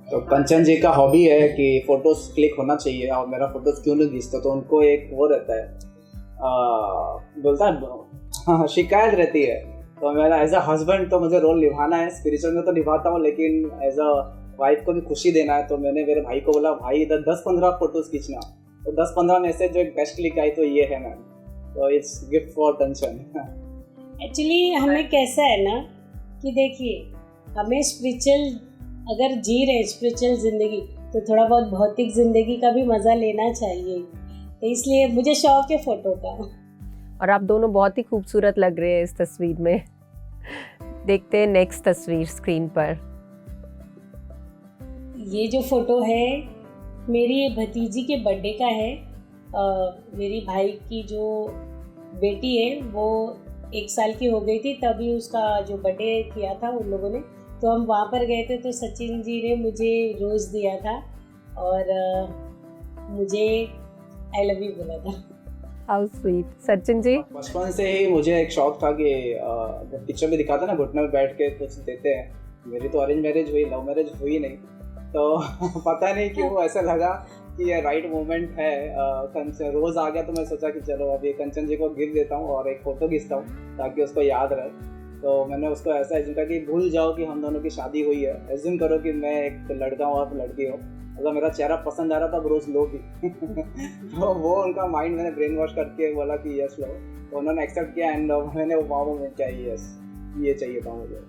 तो कंचन जी का हॉबी है कि फोटोज क्लिक होना चाहिए और मेरा फोटोज क्यों नहीं खींचता, तो उनको एक वो रहता है, बोलता है शिकायत रहती है। तो मेरा एज अ हस्बैंड तो मुझे रोल निभाना है, स्पिरिचुअल में तो निभाता हूँ, लेकिन एज अ वाइफ को भी खुशी देना है। तो मैंने मेरे भाई को बोला, भाई इधर 10-15 फोटोज खींचना। तो 10-15 में से जो एक बेस्ट क्लिक आई तो ये है मैम, तो it's gift for Kanchan. Actually हमें कैसा है ना कि देखिए, हमें स्पिरिचुअल अगर जी रहे स्पिरिचुअल ज़िंदगी, तो थोड़ा बहुत भौतिक ज़िंदगी का भी मज़ा लेना चाहिए। तो इसलिए मुझे शौक है फ़ोटो का। और आप दोनों बहुत ही खूबसूरत लग रहे हैं इस तस्वीर में। देखते हैं नेक्स्ट तस्वीर स्क्रीन पर। ये जो फ़ोटो है मेरी भतीजी के बर्थडे का है। मेरी भाई की जो बेटी है वो 1 साल की हो गई थी, तभी उसका जो बर्थडे किया था उन लोगों ने। तो हम वहाँ पर गए थे, तो सचिन जी ने मुझे रोज़ दिया था और मुझे आई लव यू बोला था। How sweet. सचिन जी, बचपन से ही मुझे एक शौक था कि पिक्चर में दिखाते ना घुटने में बैठ के कुछ देते हैं। मेरी तो अरेंज मैरिज हुई, लव मैरिज हुई नहीं। तो पता नहीं क्यों ऐसा लगा कि ये राइट मोमेंट है। कंचन रोज आ गया तो मैं सोचा कि चलो अभी कंचन जी को गिफ्ट देता हूँ और एक फोटो खींचता हूँ ताकि उसको याद रहे। तो मैंने उसको ऐसा एज्यूम किया कि भूल जाओ कि हम दोनों की शादी हुई है, एज्यूम करो कि मैं एक लड़का हूँ आप लड़की हो, अगर मेरा चेहरा पसंद आ रहा था रोज लो भी। तो वो उनका माइंड मैंने ब्रेन वॉश करके बोला कि यस लो, तो उन्होंने एक्सेप्ट किया एंड मैंने वो वाव मोमेंट किया, यस ये चाहिए था मुझे।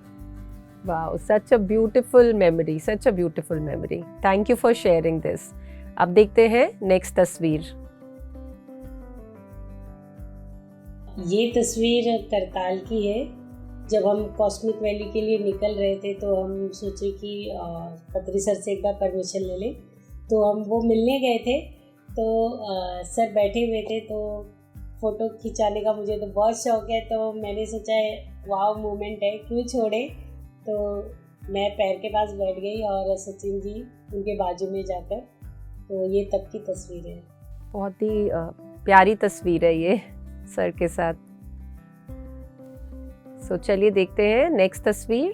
Wow, such a beautiful memory, such a beautiful memory. Thank you for sharing this. अब देखते हैं नेक्स्ट तस्वीर। ये तस्वीर करताल की है। जब हम कॉस्मिक वैली के लिए निकल रहे थे तो हम सोचे कि खत्री सर से एक बार परमिशन ले लें, तो हम वो मिलने गए थे। तो सर बैठे हुए थे, तो फ़ोटो खिंचाने का मुझे तो बहुत शौक है, तो मैंने सोचा वाव मोमेंट है क्यों छोड़े। तो मैं पैर के पास बैठ गई और सचिन जी उनके बाजू में जाकर, तो ये तब की तस्वीर है। बहुत ही प्यारी तस्वीर है ये सर के साथ। सो चलिए देखते हैं नेक्स्ट तस्वीर।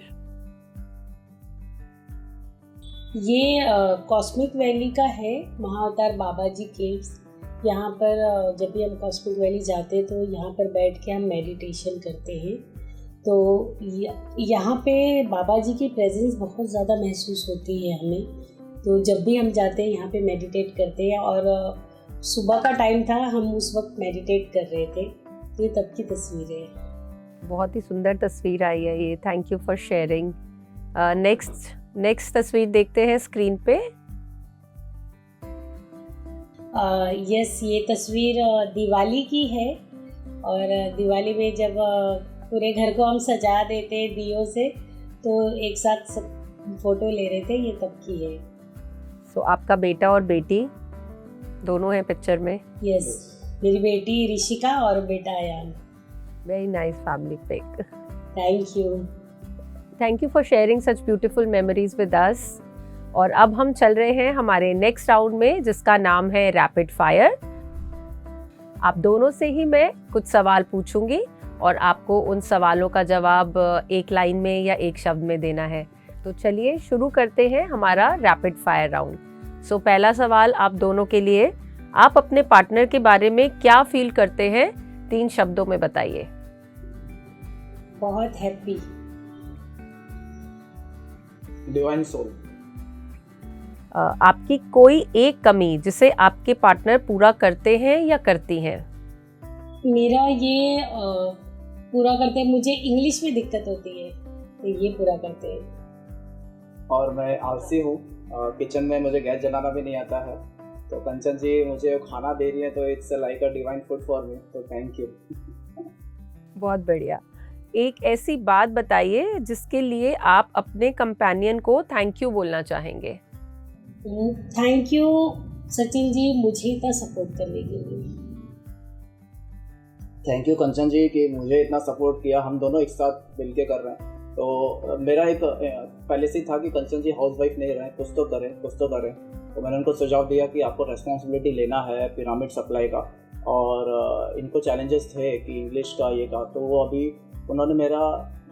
ये कॉस्मिक वैली का है, महाअवतार बाबा जी केव्स। यहाँ पर जब भी हम कॉस्मिक वैली जाते हैं तो यहाँ पर बैठ के हम मेडिटेशन करते हैं। तो यहाँ पे बाबा जी की प्रेजेंस बहुत ज़्यादा महसूस होती है हमें। तो जब भी हम जाते हैं यहाँ पे मेडिटेट करते हैं, और सुबह का टाइम था, हम उस वक्त मेडिटेट कर रहे थे। तो ये तब की तस्वीर है। बहुत ही सुंदर तस्वीर आई है ये, thank you for sharing. Next तस्वीर देखते हैं स्क्रीन पे। यस, ये तस्वीर दिवाली की है, और दिवाली में जब पूरे घर को हम सजा देते हैं दियों से, तो एक साथ सब फोटो ले रहे थे, ये तब की है। सो आपका बेटा और बेटी दोनों हैं पिक्चर में? यस, मेरी बेटी ऋषिका और बेटा Ayaan. Very nice family pic. Thank you for sharing such beautiful memories with us. और अब हम चल रहे हैं हमारे नेक्स्ट राउंड में, जिसका नाम है रैपिड फायर। आप दोनों से ही मैं कुछ सवाल पूछूंगी और आपको उन सवालों का जवाब एक लाइन में या एक शब्द में देना है। तो चलिए शुरू करते हैं हमारा रैपिड फायर राउंड। सो पहला सवाल आप दोनों के लिए, आप अपने पार्टनर के बारे में क्या फील करते हैं, 3 शब्दों में बताइए। बहुत हैप्पी। Divine soul. आपकी कोई एक कमी जिसे आपके पार्टनर पूरा करते हैं या करती हैं? मेरा ये पूरा करते हैं, मुझे इंग्लिश में दिक्कत होती है तो ये पूरा करते हैं। और मैं आलसी हूँ, किचन में मुझे गैस जलाना भी नहीं आता है, तो कंचन जी मुझे खाना दे रही है तो it's like a divine food for me, तो थैंक यू। बहुत बढ़िया। एक ऐसी बात बताइए जिसके लिए आप अपने कंपेनियन को थैंक यू बोलना चाहेंगे। थैंक यू सचिन जी, मुझे इतना सपोर्ट करने के लिए। थैंक यू कंचन जी कि मुझे इतना सपोर्ट किया, हम दोनों एक साथ मिल के कर रहे हैं। तो मेरा एक पहले से था कि कंचन जी हाउसवाइफ नहीं रहे, कुछ तो करें। तो मैंने उनको सुझाव दिया कि आपको रेस्पॉन्सिबिलिटी लेना है पिरामिड सप्लाई का, और इनको चैलेंजेस थे कि इंग्लिश का ये का, तो वो अभी उन्होंने मेरा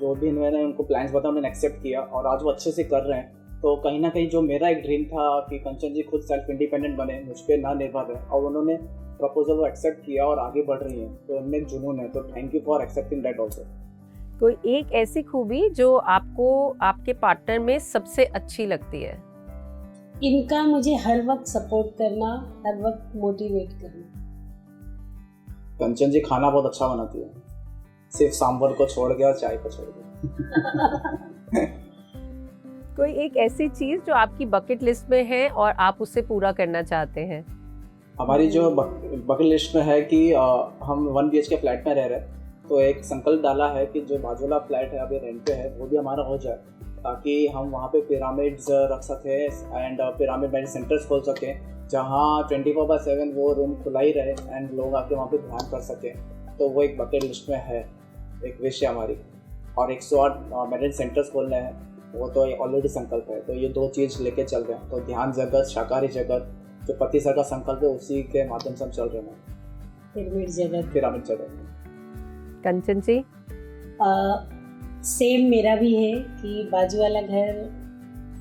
जो भी मैंने उनको प्लान्स बताया उन्होंने एक्सेप्ट किया और आज वो अच्छे से कर रहे हैं। तो कहीं ना कहीं जो मेरा एक ड्रीम था कि कंचन जी खुद सेल्फ इंडिपेंडेंट बने, मुझ पर ना निर्भर रहे, और उन्होंने प्रपोजल वो एक्सेप्ट किया और आगे बढ़ रही हैं, तो उनमें जुनून है। तो thank you for accepting that also. कोई एक ऐसी खूबी जो आपको आपके पार्टनर में सबसे अच्छी लगती है? इनका मुझे हर वक्त सपोर्ट करना, हर वक्त मोटिवेट करना। कंचन जी खाना बहुत अच्छा बनाती है, सिर्फ सांभर को छोड़ के और चाय को छोड़ के। कोई एक ऐसी चीज जो आपकी बकेट लिस्ट में है और आप उसे पूरा करना चाहते हैं? हमारी जो बकेट लिस्ट में है कि हम 1 BHK फ्लैट में रह रहे हैं, तो एक संकल्प डाला है कि जो बाजू वाला फ्लैट है अभी रेंट पे है वो भी हमारा हो जाए, ताकि हम वहाँ पे पिरामिड्स रख सकें एंड पिरामिड मेडिटेशन सेंटर्स खोल सकें जहाँ 24/7 वो रूम खुला ही रहे एंड लोग आके वहाँ पे ध्यान कर सकें। तो वो एक बकेट लिस्ट में है, एक विश है हमारी। और 108 मेडिटेशन सेंटर्स खोलने हैं, वो तो ऑलरेडी संकल्प है। तो ये 2 चीज़ लेके चल रहे हैं। तो ध्यान जगत, शाकाहारी जगत, जो पति सर का संकल्प है उसी के माध्यम से हम चल रहे हैं। पिरामिड जगत। कंचन जी? सेम मेरा भी है कि बाजू वाला घर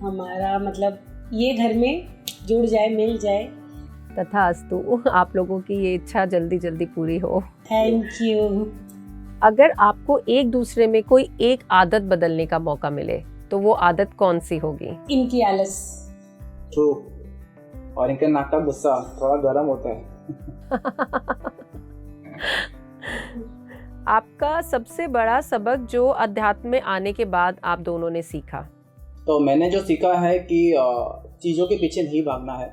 हमारा, मतलब ये घर में जुड़ जाए, मिल जाए। तथास्तु, आप लोगों की ये इच्छा जल्दी जल्दी पूरी हो। Thank you. अगर आपको एक दूसरे में कोई एक आदत बदलने का मौका मिले तो वो आदत कौन सी होगी? इनकी आलस। ट्रू। और इनके नाक का गुस्सा थोड़ा गर्म होता है। आपका सबसे बड़ा सबक जो अध्यात्म में आने के बाद आप दोनों ने सीखा? तो मैंने जो सीखा है कि चीज़ों के पीछे नहीं भागना है।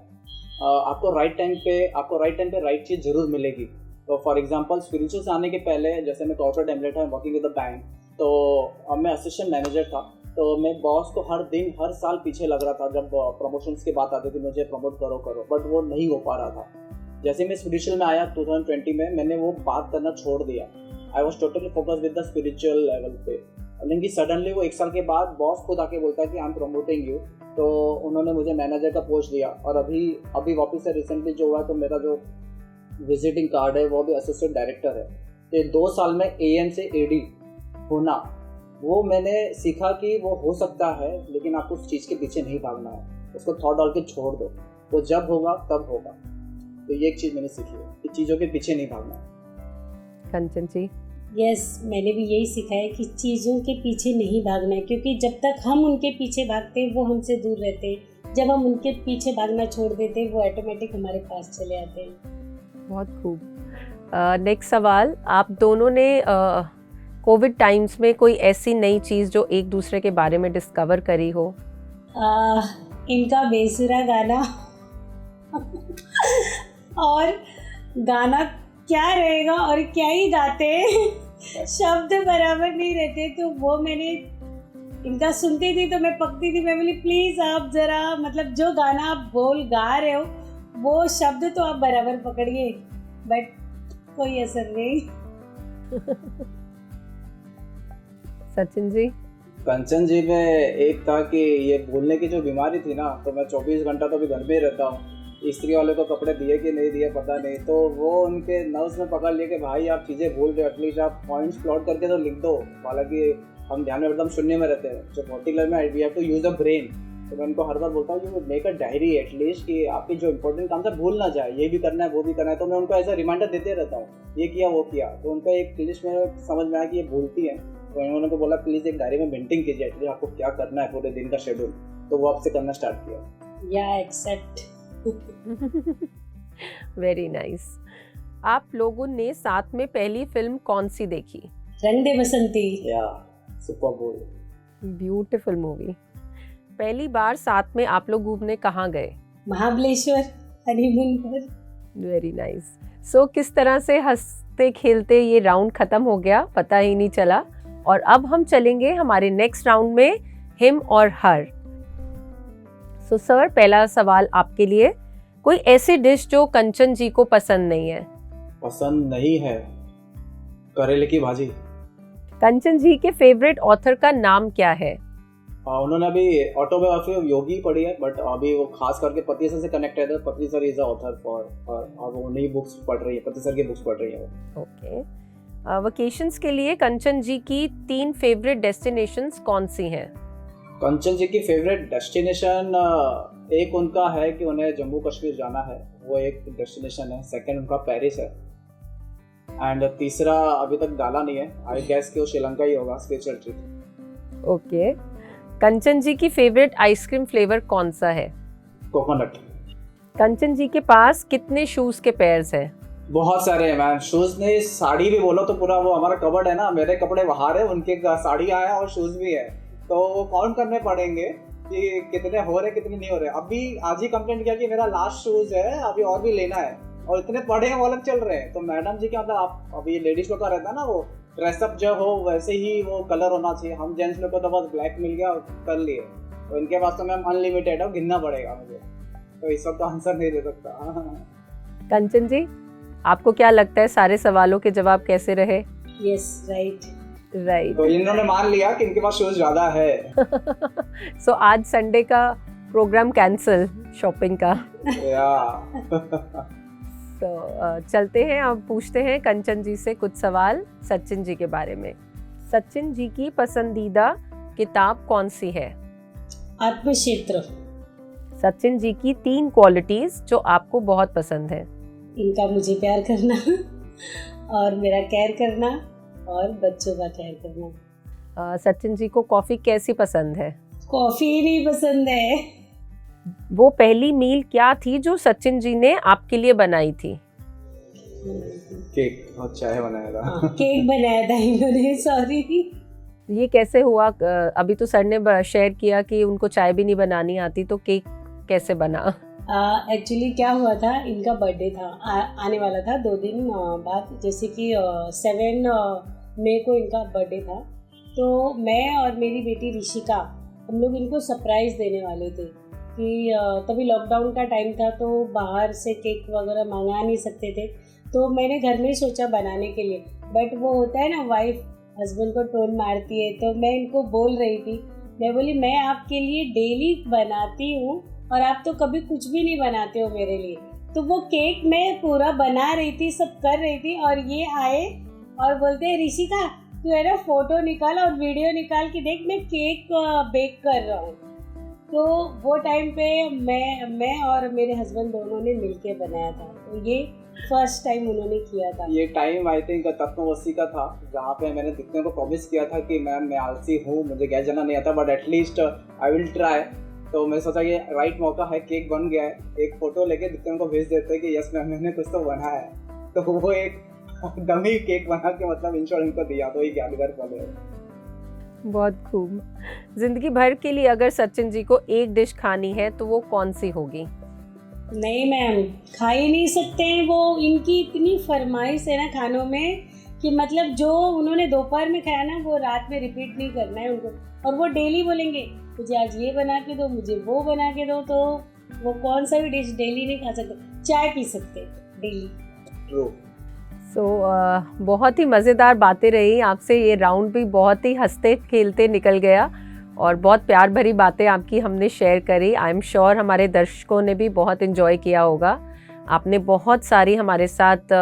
आपको राइट टाइम पे राइट चीज़ जरूर मिलेगी। तो फॉर एग्जांपल स्पिरिचुअल से आने के पहले, जैसे मैं कॉर्पोरेट एम्प्लॉय था, वर्किंग विद द बैंक, तो मैं असिस्टेंट मैनेजर था। तो मैं बॉस को हर साल पीछे लग रहा था जब प्रमोशंस की बात आती थी, मुझे प्रमोट करो, बट वो नहीं हो पा रहा था। जैसे मैं स्पिरिचुअल में आया 2020 में, मैंने वो बात करना छोड़ दिया। I was totally focus with the spiritual level पे। लेकिन सडनली वो 1 साल के बाद बॉस खुद आके बोलता है कि आई एम प्रमोटिंग यू। तो उन्होंने मुझे मैनेजर का पोस्ट दिया, और अभी वापस से रिसेंटली जो हुआ, तो मेरा जो विजिटिंग कार्ड है वो भी असिस्टेंट डायरेक्टर है। तो 2 साल में AM से AD होना, वो मैंने सीखा कि वो हो सकता है, लेकिन आपको उस चीज़ के पीछे नहीं भागना है, उसको थॉट डाल के छोड़ दो, तो जब होगा तब होगा। तो ये एक चीज़ मैंने सीखी है कि चीज़ों के पीछे नहीं भागना है। कंचन जी? यस, मैंने भी यही सीखा है कि चीज़ों के पीछे नहीं भागना है, क्योंकि जब तक हम उनके पीछे भागते हैं वो हमसे दूर रहते हैं। जब हम उनके पीछे भागना छोड़ देते हैं वो ऑटोमेटिक हमारे पास चले आते हैं। बहुत खूब। नेक्स्ट सवाल, आप दोनों ने कोविड टाइम्स में कोई ऐसी नई चीज़ जो एक दूसरे के बारे में डिस्कवर करी हो? इनका बेसुरा गाना और गाना क्या रहेगा और क्या ही गाते हैं, शब्द बराबर नहीं रहते। तो वो मैंने इनका सुनती थी तो मैं पकती थी, मैं बोली प्लीज़ आप ज़रा, मतलब जो गाना आप गा रहे हो वो शब्द तो आप बराबर पकड़िए, बट कोई असर नहीं। सचिन जी? कंचन जी में एक था कि ये भूलने की जो बीमारी थी ना, तो मैं 24 घंटा तो भी घर में ही रहता हूँ। इस्त्री वाले को कपड़े दिए कि नहीं दिए पता नहीं, तो वो उनके नर्व्स में पकड़ लिए कि भाई आप चीज़ें भूल रहे हो, एटलीस्ट आप पॉइंट्स प्लॉट करके तो लिख दो। हालांकि हम ध्यान में एकदम शून्य में रहते हैं, जो पर्टिकुलर में we have to use a brain. तो मैं उनको हर बार बोलता हूँ कि मेक अ डायरी एटलीस्ट, कि आपकी जो इंपॉर्टेंट काम था भूल ना जाए, ये भी करना है वो भी करना है। तो मैं उनको ऐसा रिमाइंडर देते रहता हूँ, ये किया वो किया। तो उनका एक लिस्ट में समझ में आया कि ये भूलती है, तो मैंने उनको बोला प्लीज़ एक डायरी में मेंटेन कीजिए एटलीस्ट आपको क्या करना है पूरे दिन का शेड्यूल। तो वो आपसे करना स्टार्ट किया। या एक्सेप्ट। Very nice. आप लोगों ने साथ में पहली फिल्म कौन सी देखी? रंग दे बसंती। या सुपर बोल, ब्यूटीफुल मूवी। पहली बार साथ में आप लोग घूमने कहाँ गए? महाबलेश्वर, हनीमून पर। Very nice. सो किस तरह से हंसते खेलते ये राउंड खत्म हो गया, पता ही नहीं चला। और अब हम चलेंगे हमारे नेक्स्ट राउंड में, हिम और हर। सो सर, पहला सवाल आपके लिए, कोई ऐसी डिश जो कंचन जी को पसंद नहीं है? पसंद नहीं है? करेले की भाजी। कंचन जी के फेवरेट ऑथर का नाम क्या है? उन्होंने अभी ऑटोबायोग्राफी ऑफ योगी पढ़ी है, बट अभी वो खास करके पति सर से कनेक्टेड है। पति सर इज अ ऑथर और वो नई बुक्स पढ़ रही है, पति सर की बुक्स पढ़ रही है वो। ओके। वेकेशंस के लिए कंचन जी की 3 फेवरेट डेस्टिनेशंस कौन सी हैं? कंचन जी की फेवरेट डेस्टिनेशन, एक उनका है कि उन्हें जम्मू कश्मीर जाना है, वो एक डेस्टिनेशन है। सेकंड उनका पेरिस है, एंड तीसरा अभी तक डाला नहीं है, आई गेस कि वो श्रीलंका ही होगा, स्पिरिचुअल ट्रिप। ओके। कंचन जी की फेवरेट आइसक्रीम फ्लेवर कौन सा है? कोकोनट। कंचन जी के पास कितने शूज के पेयर्स हैं? बहुत सारे हैं मैम। शूज नहीं, साड़ी भी बोलो तो पूरा वो हमारा कबर्ड है ना, मेरे कपड़े बाहर है, उनके साड़ी आया और शूज भी है, तो वो काउंट करने पड़ेंगे कि कितने हो रहे कितने नहीं हो रहे। अभी आज ही कंप्लेंट किया कि मेरा लास्ट शूज है, अभी और भी लेना है, और इतने पड़े हैं वो अलग चल रहे हैं। तो मैडम जी क्या मतलब, आप अभी लेडीज लोग का रहता है ना, वो ड्रेसअप जो हो वैसे ही वो कलर होना चाहिए। हम जेंट्स लोग को तो बस ब्लैक मिल गया और कर लिए, तो इनके पास तो मैम अनलिमिटेड है, गिनना पड़ेगा मुझे, तो इस वक्त तो आंसर नहीं दे सकता। कंचन जी, आपको क्या लगता है सारे सवालों के जवाब कैसे रहे? Yes, right. राइट। तो इन्होंने मान लिया कि इनके पास शूज ज्यादा है। सो आज संडे का प्रोग्राम कैंसिल, शॉपिंग का। तो चलते हैं, अब पूछते हैं कंचन जी से कुछ सवाल सचिन जी के बारे में। सचिन जी की पसंदीदा किताब कौन सी है? आत्मक्षेत्र। सचिन जी की 3 क्वालिटीज जो आपको बहुत पसंद है। इनका मुझे प्यार करना और मेरा केयर करना और बच्चों का केयर करना। सचिन जी को कॉफ़ी कैसी पसंद है? कॉफ़ी ही नहीं पसंद है। वो पहली मील क्या थी जो सचिन जी ने आपके लिए बनाई थी? केक और चाय बनाया था। हाँ, केक बनाया था इन्होंने, सॉरी। ये कैसे हुआ? अभी तो सर ने शेयर किया कि उनको चाय भी नहीं बनानी आती, तो केक कैसे बना? एक्चुअली क्या हुआ था, इनका बर्थडे था, आने वाला था 2 दिन बाद, जैसे कि 7 मई को इनका बर्थडे था। तो मैं और मेरी बेटी ऋषिका हम लोग इनको सरप्राइज़ देने वाले थे कि तभी लॉकडाउन का टाइम था, तो बाहर से केक वगैरह मंगा नहीं सकते थे। तो मैंने घर में ही सोचा बनाने के लिए, बट वो होता है ना, वाइफ हस्बैंड को टोन मारती है। तो मैं इनको बोल रही थी, मैं बोली मैं आपके लिए डेली बनाती हूँ और आप तो कभी कुछ भी नहीं बनाते हो मेरे लिए। तो वो केक मैं पूरा बना रही थी, सब कर रही थी, और ये आए और बोलते हैं ऋषिका तू है ना फोटो निकाल और वीडियो निकाल के देख, मैं केक बेक कर रहा हूँ। तो वो टाइम पे मैं और मेरे हस्बैंड दोनों ने मिलके बनाया था। तो ये फर्स्ट टाइम उन्होंने किया था। ये टाइम आई थिंक तत्वसी का था, जहाँ पे मैंने दिखने को प्रॉमिस किया था कि मैम मैं आलसी हूँ, मुझे गैस जलाना नहीं आता, but at least I will try. तो मैं सोचा ये राइट मौका है, केक बन गया है, एक फ़ोटो लेके दिखने को भेज देते हैं कि यस मैम मैंने कुछ तो बनाया है। तो वो एक डमी केक बना के मतलब इंश्योरेंस को दिया, तो ये यादगार पल है। बहुत खूब। जिंदगी भर के लिए अगर सचिन जी को एक डिश खानी है तो वो कौन सी होगी? नहीं मैम, खा ही नहीं सकते हैं वो, इनकी इतनी फरमाइश है ना खानों में कि मतलब जो उन्होंने दोपहर में खाया ना वो रात में रिपीट नहीं करना है उनको। और वो डेली बोलेंगे मुझे आज ये बना के दो, मुझे वो बना के दो। तो वो कौन सा भी डिश डेली नहीं खा सकते, चाय पी सकते डेली। ट्रू। बहुत ही मज़ेदार बातें रही आपसे, ये राउंड भी बहुत ही हंसते खेलते निकल गया और बहुत प्यार भरी बातें आपकी हमने शेयर करी। आई एम श्योर हमारे दर्शकों ने भी बहुत इन्जॉय किया होगा। आपने बहुत सारी हमारे साथ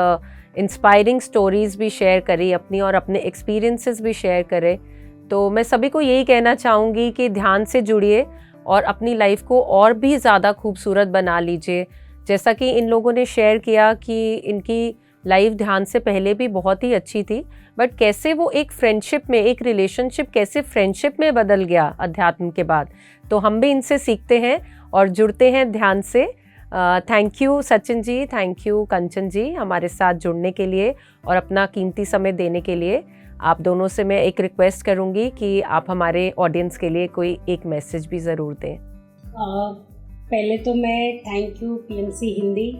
इंस्पायरिंग स्टोरीज़ भी शेयर करी अपनी, और अपने एक्सपीरियंसेस भी शेयर करे। तो मैं सभी को यही कहना चाहूँगी कि ध्यान से जुड़िए और अपनी लाइफ को और भी ज़्यादा खूबसूरत बना लीजिए। जैसा कि इन लोगों ने शेयर किया कि इनकी लाइफ ध्यान से पहले भी बहुत ही अच्छी थी, बट कैसे वो एक फ्रेंडशिप में, एक रिलेशनशिप कैसे फ्रेंडशिप में बदल गया अध्यात्म के बाद। तो हम भी इनसे सीखते हैं और जुड़ते हैं ध्यान से। Thank you Sachin ji, thank you Kanchan ji हमारे साथ जुड़ने के लिए और अपना कीमती समय देने के लिए। आप दोनों से मैं एक रिक्वेस्ट करूंगी कि आप हमारे ऑडियंस के लिए कोई एक मैसेज भी ज़रूर दें। पहले तो मैं थैंक यू पीएमसी हिंदी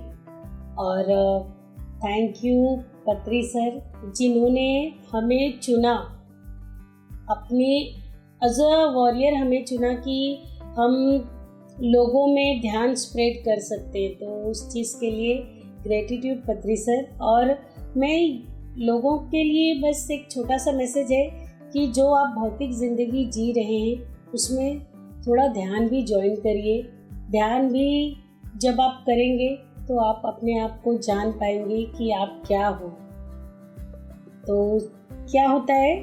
और थैंक यू पत्री सर, जिन्होंने हमें चुना, अपने एज अ वॉरियर हमें चुना कि हम लोगों में ध्यान स्प्रेड कर सकते हैं। तो उस चीज़ के लिए ग्रेटिट्यूड पत्री सर। और मैं लोगों के लिए बस एक छोटा सा मैसेज है कि जो आप भौतिक ज़िंदगी जी रहे हैं उसमें थोड़ा ध्यान भी ज्वाइन करिए। ध्यान भी जब आप करेंगे तो आप अपने आप को जान पाएंगे कि आप क्या हो। तो क्या होता है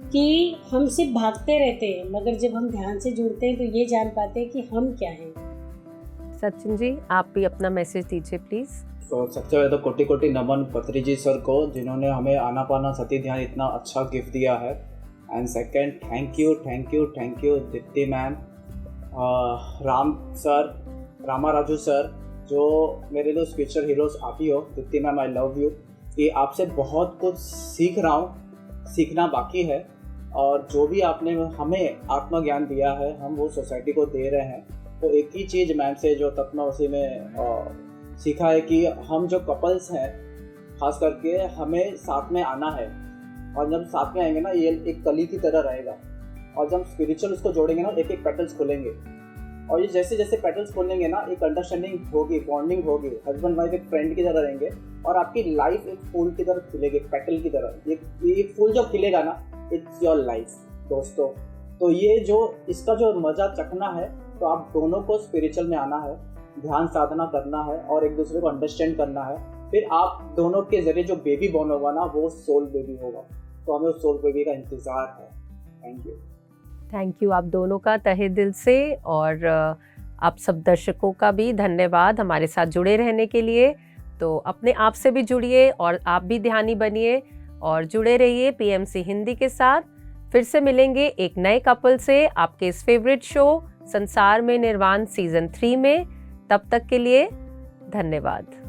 कि हम सिर्फ भागते रहते हैं, मगर जब हम ध्यान से जुड़ते हैं तो ये जान पाते हैं कि हम क्या हैं। सचिन जी आप भी अपना मैसेज दीजिए प्लीज़। तो सबसे पहले तो कोटि कोटि नमन पत्री जी सर को, जिन्होंने हमें आनापाना सती ध्यान इतना अच्छा गिफ्ट दिया है। And second thank you Deepti ma'am, Ram sir, Rama Raju sir, जो मेरे लिए स्पिरिचुअल हीरोज आप ही हो। Deepti ma'am I love you, कि आपसे बहुत कुछ सीख रहा हूँ, सीखना बाकी है, और जो भी आपने हमें आत्मज्ञान दिया है हम वो सोसाइटी को दे रहे हैं। तो एक ही चीज़ मैम से जो तत्वसी में सीखा है कि हम जो कपल्स हैं खास करके हमें साथ में आना है, और जब साथ में आएंगे ना ये एक कली की तरह रहेगा, और जब स्पिरिचुअल उसको जोड़ेंगे ना एक एक पेटल्स खोलेंगे, और ये जैसे जैसे पेटल्स खोलेंगे ना एक अंडरस्टैंडिंग होगी, बॉन्डिंग होगी, हस्बैंड वाइफ एक फ्रेंड की तरह रहेंगे, और आपकी लाइफ एक फूल की तरह खिलेगी, एक पेटल की तरह। ये एक फूल जो खिलेगा ना, इट्स योर लाइफ दोस्तों। तो ये जो इसका जो मजा चखना है, तो आप दोनों को स्पिरिचुअल में आना है, ध्यान साधना करना है और एक दूसरे को अंडरस्टैंड करना है। फिर आप दोनों के जरिए जो बेबी बॉर्न होगा ना वो सोल बेबी होगा। तो हमें उस सोल बेबी का इंतजार है। Thank you. थैंक यू आप दोनों का तहे दिल से। और आप सब दर्शकों का भी धन्यवाद हमारे साथ जुड़े रहने के लिए। तो अपने आप से भी जुड़िए और आप भी ध्यानी बनिए और जुड़े रहिए पीएमसी हिंदी के साथ। फिर से मिलेंगे एक नए कपल से आपके इस फेवरेट शो संसार में निर्वाण सीजन 3 में। तब तक के लिए धन्यवाद।